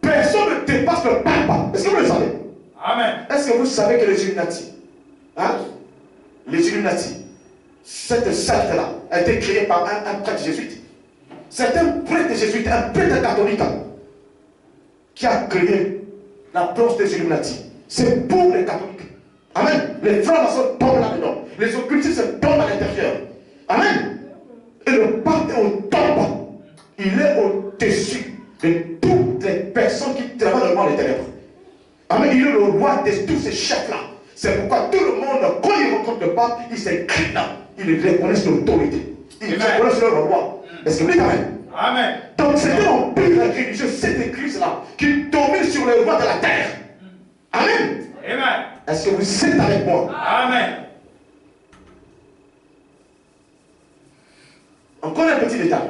Personne ne dépasse le pas. Est-ce que vous le savez? Amen. Est-ce que vous savez que les Illuminati, les Illuminati, cette secte-là a été créée par un prêtre jésuite. C'est un prêtre jésuite, un prêtre catholique qui a créé la planche des Illuminati. C'est pour les catholiques. Amen. Les francs-maçons tombent là-dedans. Les occultistes se tombent à l'intérieur. Amen. Et le pape est au top. Il est au-dessus de toutes les personnes qui travaillent dans le monde des ténèbres. Amen. Il est le roi de tous ces chefs-là. C'est pourquoi tout le monde, quand il rencontre le pape, il s'incline là. Ils reconnaissent l'autorité. Ils reconnaissent leur roi. Est-ce que vous dites amen? Amen. Donc c'était l'empire religieux, cette église-là, qui domine sur les rois de la terre. Amen. Amen. Est-ce que vous êtes avec moi? Amen. Encore un petit détail.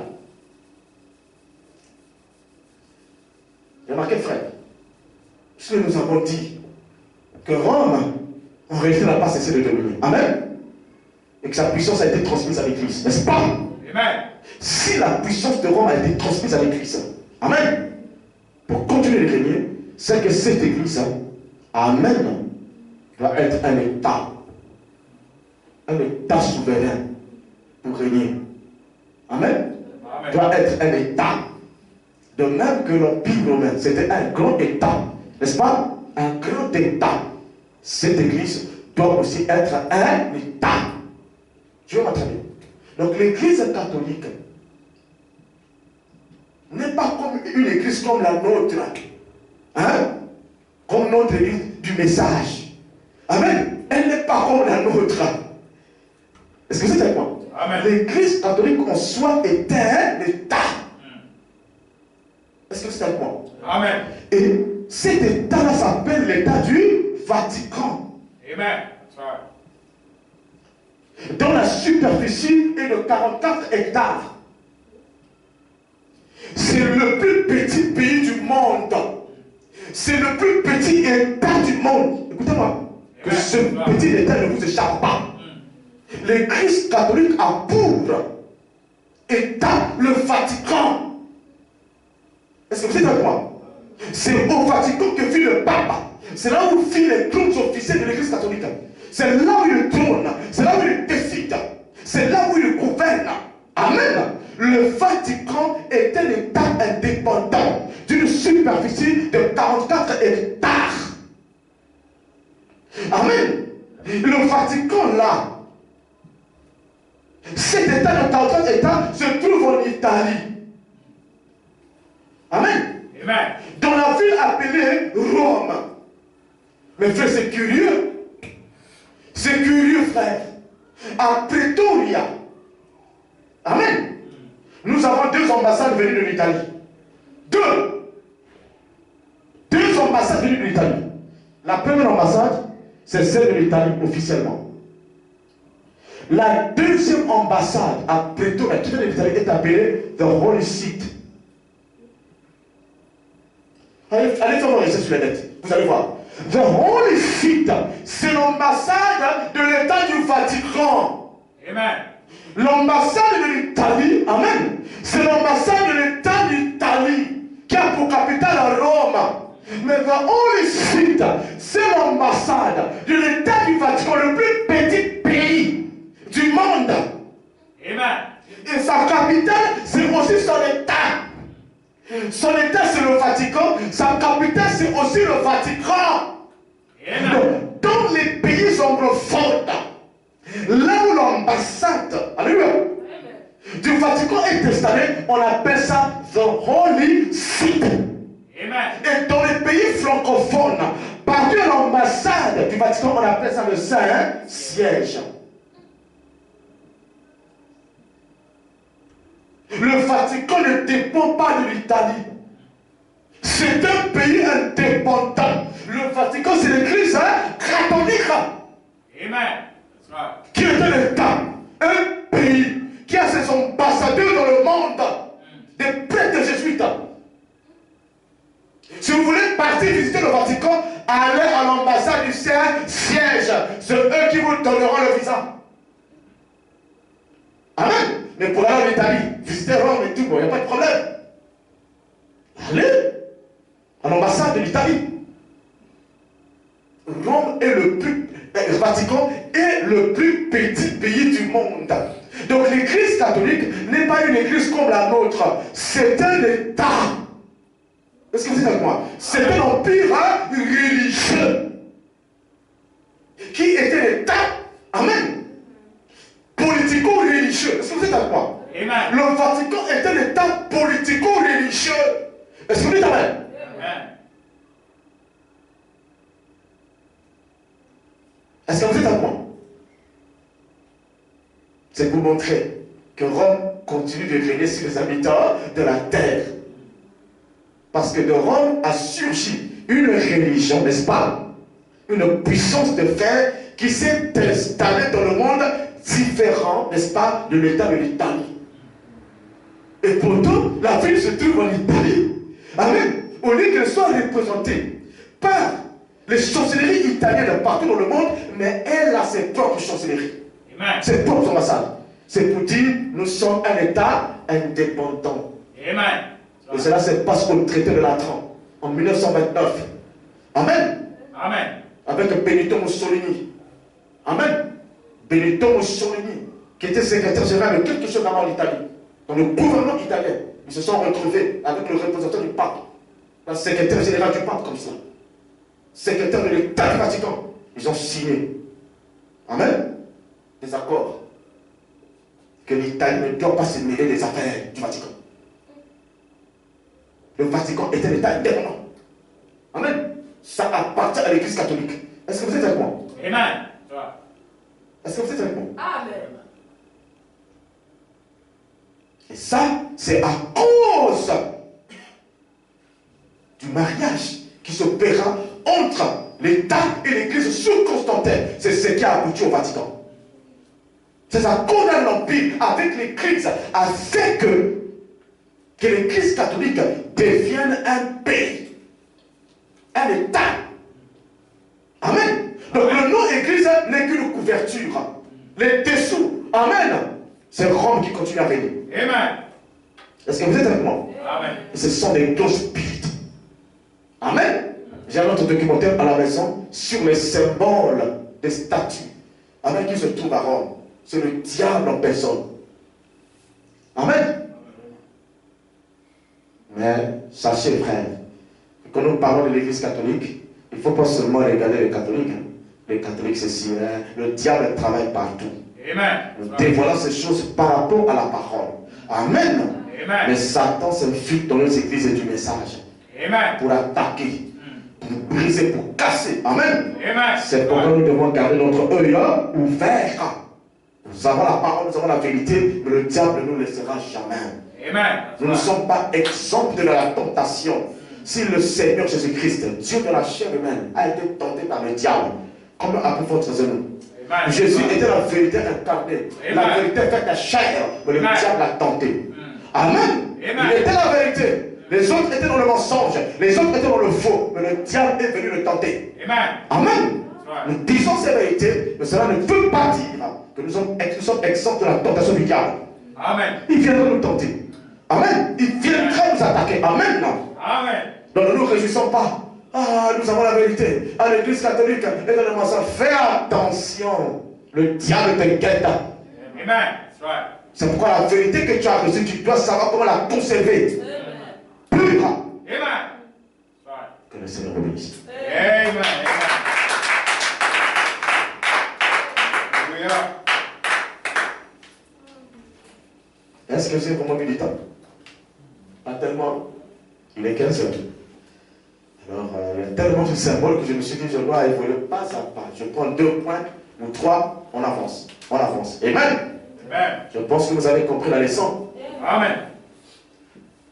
Remarquez, frère, ce que nous avons dit, que Rome, en réalité, n'a pas cessé de dominer. Amen. Et que sa puissance a été transmise à l'Église. N'est-ce pas? Amen. Si la puissance de Rome a été transmise à l'Église, amen, pour continuer de régner, c'est que cette Église, amen, doit être un État souverain pour régner. Amen. Amen. Doit être un État. De même que l'Empire romain, c'était un grand État, n'est-ce pas? Un grand État. Cette Église doit aussi être un État. Dieu m'a traduit. Donc l'Église catholique n'est pas comme une Église comme la nôtre, hein? Comme notre Église du message. Amen. Elle n'est pas comme la nôtre. Est-ce que c'est avec moi? L'Église catholique en soi est un État. Est-ce que c'est avec moi? Amen. Et cet État-là s'appelle l'État du Vatican. Amen. Dont la superficie est de 44 hectares. C'est le plus petit pays du monde. C'est le plus petit État du monde. Écoutez-moi, que ce petit État ne vous échappe pas. L'Église catholique a pour État le Vatican. Est-ce que vous êtes avec moi? C'est au Vatican que vit le pape. C'est là où vivent les trônes officiels de l'Église catholique. C'est là où il trône. C'est là où il décide. C'est là où il gouverne. Amen. Le Vatican est un État indépendant d'une superficie de 44 hectares. Amen. Le Vatican là, cet État de 44 hectares se trouve en Italie. Amen. Amen. Dans la ville appelée Rome. Mais frère, c'est curieux. C'est curieux, frère. À Pretoria. Amen. Nous avons 2 ambassades venues de l'Italie. 2 ambassades venues de l'Italie. La première ambassade, c'est celle de l'Italie officiellement. La deuxième ambassade à Pretoria, qui vient de l'Italie, est appelée The Holy Seat. Allez faire vos recherches sur les net. Vous allez voir. The Holy Seat, c'est l'ambassade de l'État du Vatican. Amen. L'ambassade de l'Italie, amen, c'est l'ambassade de l'État d'Italie qui a pour capitale Rome. Mais The Holy Seat, c'est l'ambassade de l'État du Vatican, le plus petit pays du monde. Amen. Et sa capitale, c'est aussi son État. Son État, c'est le Vatican. Sa capitale, c'est aussi le Vatican. Donc, dans les pays anglophones, là où l'ambassade, alléluia, du Vatican est installée, on appelle ça The Holy Seat. Et dans les pays francophones, partout l'ambassade du Vatican, on appelle ça le Saint-Siège. Le Vatican ne dépend pas de l'Italie. C'est un pays indépendant. Le Vatican, c'est l'église catholique. Amen. Qui est un État, un pays qui a ses ambassadeurs dans le monde, des prêtres jésuites. Si vous voulez partir visiter le Vatican, allez à l'ambassade du siège. C'est eux qui vous donneront le visa. Amen. Mais pour aller en Italie, visiter Rome et tout, il n'y a pas de problème. Allez à l'ambassade de l'Italie. Rome est le Vatican est le plus petit pays du monde. Donc l'église catholique n'est pas une église comme la nôtre. C'est un État. Est-ce que vous êtes avec moi? C'est un empire religieux qui était l'État. Amen. Politico-religieux. Est-ce que vous êtes avec moi? Amen. Le Vatican est un État politico-religieux. Est-ce que vous dites amen? Amen. Est-ce que vous êtes avec moi? C'est pour montrer que Rome continue de régner sur les habitants de la terre. Parce que de Rome a surgi une religion, n'est-ce pas? Une puissance de fer qui s'est installée dans le monde différent, n'est-ce pas, de l'État de l'Italie. Et pourtant, la ville se trouve en Italie. Amen. Au lieu qu'elle soit représentée par les chancelleries italiennes de partout dans le monde, mais elle a ses propres chancelleries. Amen. Ses propres ambassades. C'est pour dire, nous sommes un État indépendant. Amen. Et cela se passe au traité de Latran, en 1929. Amen. Amen. Avec Benito Mussolini. Amen. Benito Mussolini, qui était secrétaire général de quelque chose avant l'Italie. Dans le gouvernement italien, ils se sont retrouvés avec le représentant du pape, le secrétaire général du pape, comme ça. Secrétaire de l'État du Vatican. Ils ont signé. Amen. Des accords. Que l'Italie ne doit pas se mêler des affaires du Vatican. Le Vatican est un État indépendant. Amen. Ça appartient à l'Église catholique. Est-ce que vous êtes avec moi? Amen. Est-ce que vous êtes avec moi? Amen. Et ça, c'est à cause du mariage qui s'opéra entre l'État et l'Église sous Constantin. C'est ce qui a abouti au Vatican. C'est à cause de l'Empire avec l'Église a fait que l'Église catholique devienne un pays, un État. Amen. Donc le nom Église n'est qu'une couverture. Les dessous, amen, c'est Rome qui continue à régner. Amen. Est-ce que vous êtes avec moi? Amen. Et ce sont des cloches spirites. Amen. J'ai un autre documentaire à la maison sur les symboles des statues. Amen, qui se trouvent à Rome. C'est le diable en personne. Amen. Mais sachez, frère, quand nous parlons de l'Église catholique, il ne faut pas seulement regarder les catholiques. Les catholiques, c'est si, hein, le diable travaille partout. Amen. Nous dévoilons ces choses par rapport à la parole. Amen. Amen. Mais Satan s'infiltre dans les églises et du message Amen. pour attaquer, pour briser, pour casser. Amen. Amen. C'est pourquoi nous devons garder notre œil ouvert. Nous avons la parole, nous avons la vérité, mais le diable ne nous laissera jamais. Amen. Nous ne sommes pas exempts de la tentation. Si le Seigneur Jésus-Christ, Dieu de la chair humaine, a été tenté par le diable, comme a pu votre genou. Jésus était la vérité incarnée. La vérité faite à chair, mais le diable l'a tenté. Amen. Il était la vérité. Les autres étaient dans le mensonge. Les autres étaient dans le faux. Mais le diable est venu le tenter. Amen. Nous disons ces vérités, mais cela ne veut pas dire que nous sommes exempts de la tentation du diable. Amen. Il viendra nous tenter. Amen. Il viendra nous attaquer. Amen. Amen. Donc ne nous réjouissons pas. Ah, nous avons la vérité. À l'église catholique et dans le mensonge. Fais attention. Le diable t'inquiète. Amen. C'est pourquoi la vérité que tu as reçue, tu dois savoir comment la conserver. Pure. Amen. Que le Seigneur vous bénisse. Amen. Est-ce que c'est vraiment militant? Pas tellement. Il est 15 heures. Alors, il y a tellement de symboles que je me suis dit, je dois évoluer pas à pas. Je prends 2 points ou 3, on avance. On avance. Amen. Amen. Je pense que vous avez compris la leçon. Amen.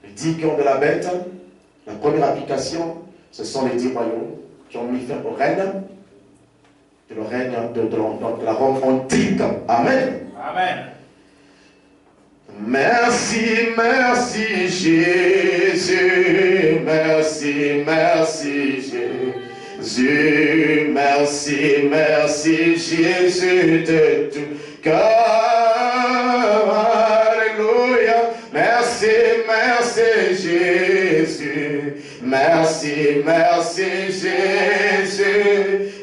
Les 10 cœurs de la bête, la première application, ce sont les 10 royaumes qui ont mis fin au règne, de la Rome antique. Amen. Amen. Merci, merci Jésus, merci, merci Jésus. Merci, merci Jésus de tout cœur. Alléluia. Merci, merci Jésus. Merci, merci Jésus.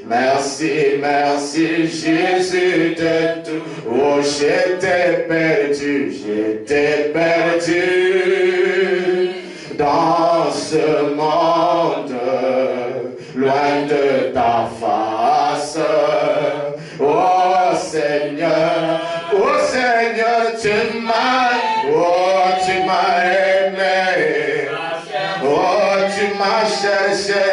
Merci, merci Jésus de tout. Oh, j'étais perdu dans ce monde, loin de ta face. Oh Seigneur, tu m'as aimé. Oh, tu m'as cherché,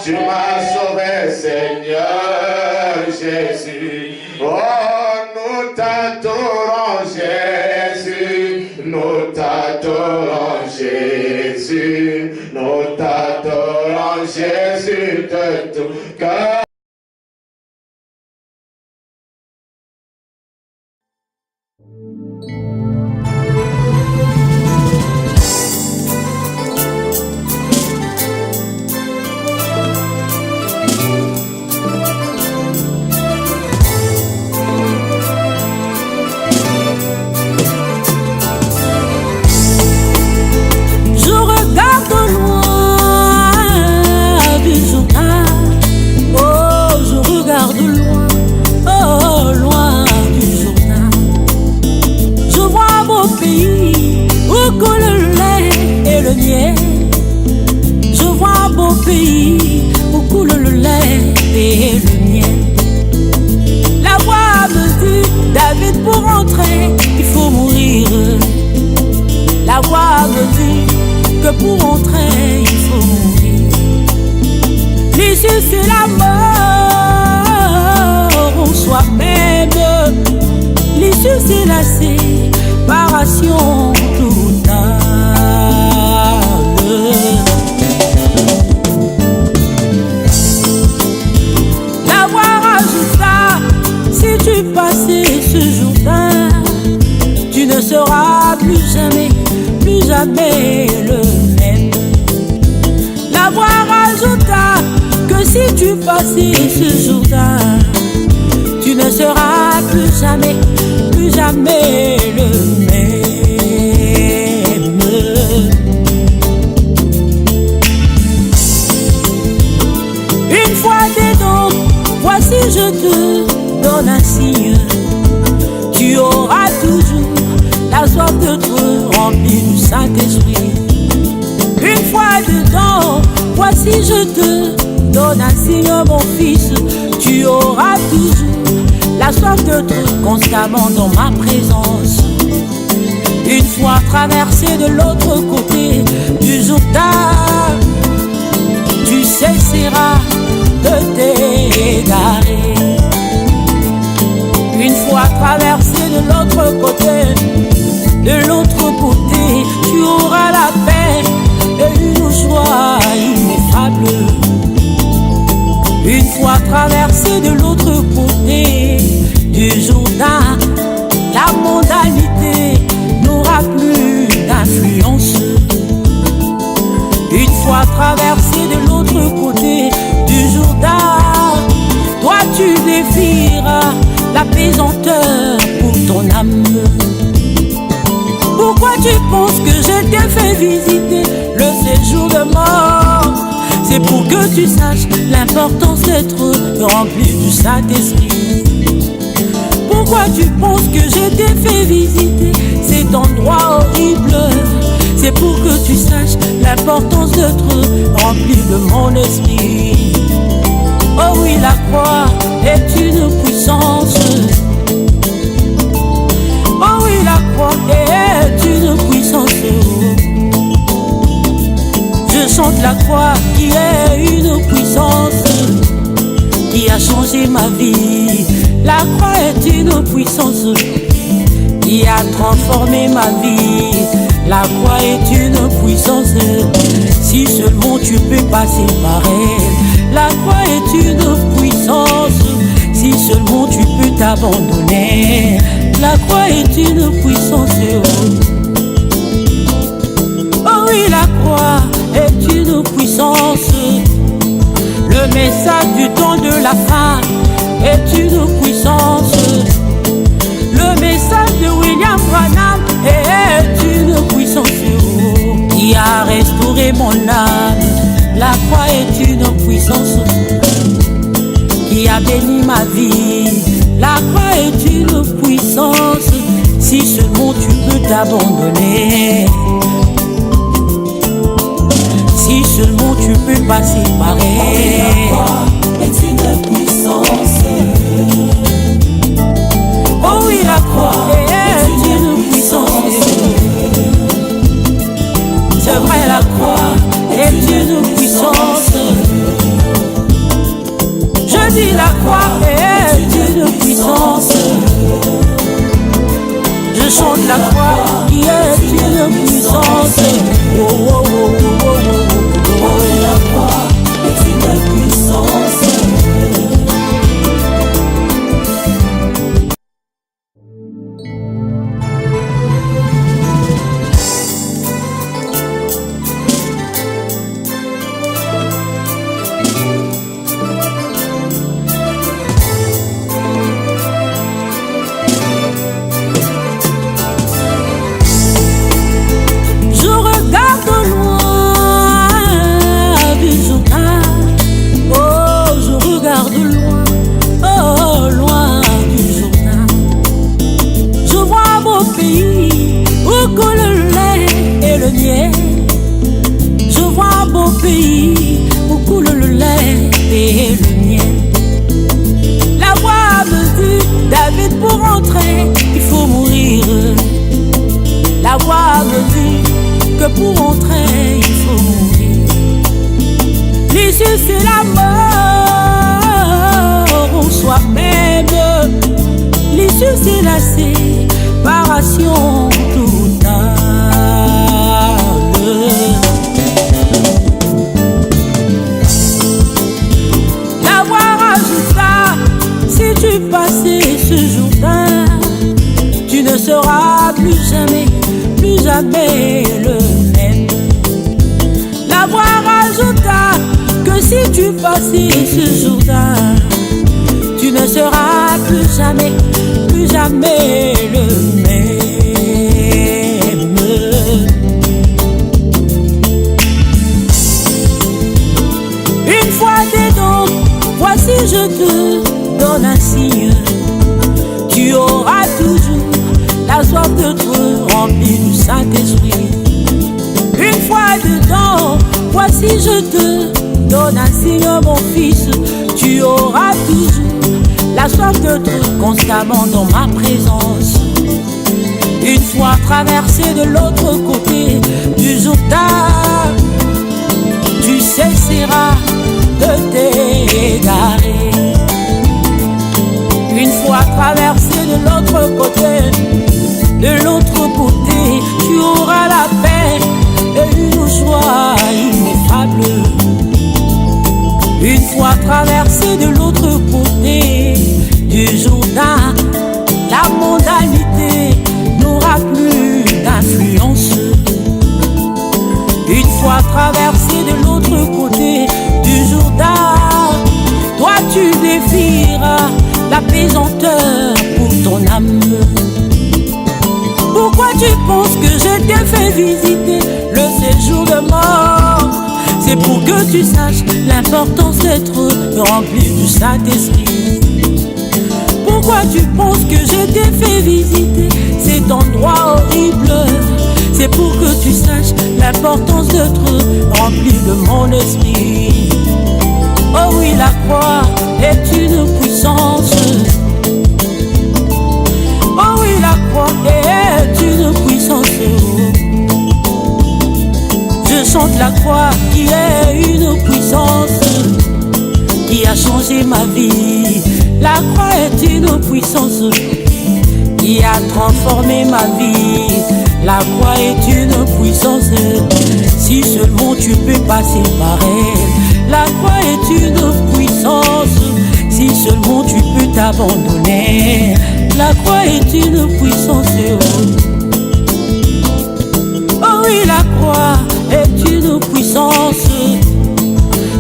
tu m'as sauvé, Seigneur Jésus. Oh, nous t'adorons, Jésus, nous t'adorons, Jésus, nous t'adorons, Jésus de tout cœur. Constamment dans ma présence. Une fois traversé de l'autre côté du Jourdain, tu cesseras de t'égarer. Une fois traversé de l'autre côté, tu auras la paix et une joie ineffable. Une fois traversé de l'autre côté du Jourdain, la mondanité n'aura plus d'influence. Une fois traversé de l'autre côté du Jourdain, toi tu défieras la pesanteur pour ton âme. Pourquoi tu penses que je t'ai fait visiter le séjour de mort? C'est pour que tu saches l'importance d'être rempli du Saint-Esprit. Pourquoi tu penses que je t'ai fait visiter cet endroit horrible? C'est pour que tu saches l'importance d'être rempli de mon esprit. Oh oui, la croix est une puissance. Oh oui, la croix est une puissance. Je chante la croix qui est une puissance qui a changé ma vie. La croix est une puissance qui a transformé ma vie. La croix est une puissance, si seulement tu peux passer par elle. La croix est une puissance, si seulement tu peux t'abandonner. La croix est une puissance. Oh oui, la croix est une puissance message du temps de la fin est une puissance. Le message de William Branham est une puissance qui a restauré mon âme. La croix est une puissance qui a béni ma vie. La croix est une puissance. Si seulement tu peux t'abandonner, si seulement tu peux pas séparer. La croix est une puissance. Oh oui, la croix est une puissance. C'est vrai, la croix est une puissance. Je dis la croix est une puissance. Je chante la croix qui est une puissance. Oh, oh, oh, oh, oh, oh, oh. La croix est une puissance. Je vois un beau pays où coule le lait et le miel. La voix me dit, David, pour entrer, il faut mourir. La voix me dit que pour entrer, il faut mourir. L'issue, c'est la mort en soi-même. L'issue, c'est la séparation totale. La voix rajouta, si tu passais ce Jourdain, tu ne seras plus jamais le même. La voix rajouta que si tu passais ce Jourdain, tu ne seras plus jamais le même. Une fois dedans, voici je te donne un signe. Tu auras toujours la soif d'être rempli du Saint-Esprit. Une fois dedans, voici je te donne un signe, mon fils. Tu auras toujours la soif d'être constamment dans ma présence. Une fois traversé de l'autre côté du Jourdain, tu cesseras de t'égarer. Une fois traversé de l'autre côté, tu auras la paix et une joie ineffable. Une fois traversé de l'autre côté du Jourdain, la mondanité n'aura plus d'influence. Une fois traversé de l'autre côté du Jourdain, toi tu défieras la pesanteur pour ton âme. Pourquoi tu penses que je t'ai fait visiter le séjour de mort? C'est pour que tu saches l'importance d'être rempli du Saint-Esprit. Pourquoi tu penses que je t'ai fait visiter cet endroit horrible? C'est pour que tu saches l'importance d'être rempli de mon esprit. Oh oui, la croix est une puissance. Oh oui, la croix est une puissance. Je chante la croix qui est une puissance qui a changé ma vie. La croix est une puissance qui a transformé ma vie. La croix est une puissance, si seulement tu peux passer par elle. La croix est une puissance, si seulement tu peux t'abandonner. La croix est une puissance. Oh oui, la croix est une puissance.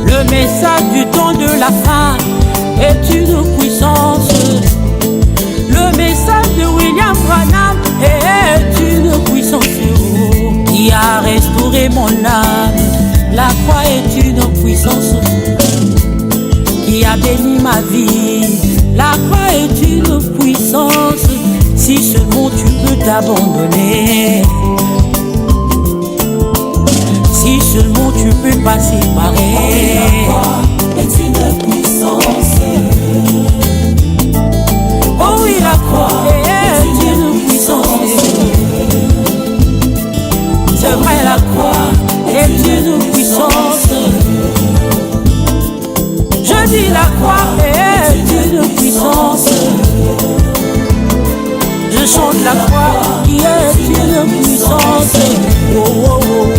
Le Le message du temps de la fin est une puissance. Le message de William Branham est une puissance qui a restauré mon âme. La croix est une puissance qui a béni ma vie. La croix est une puissance. Si seulement tu peux t'abandonner, si seulement tu peux pas séparer. La croix est une puissance. Oh oui, la croix est une puissance. C'est vrai, la croix est une puissance. Je dis la croix est une puissance. Je chante la croix qui est une puissance. Oh, oh, oh.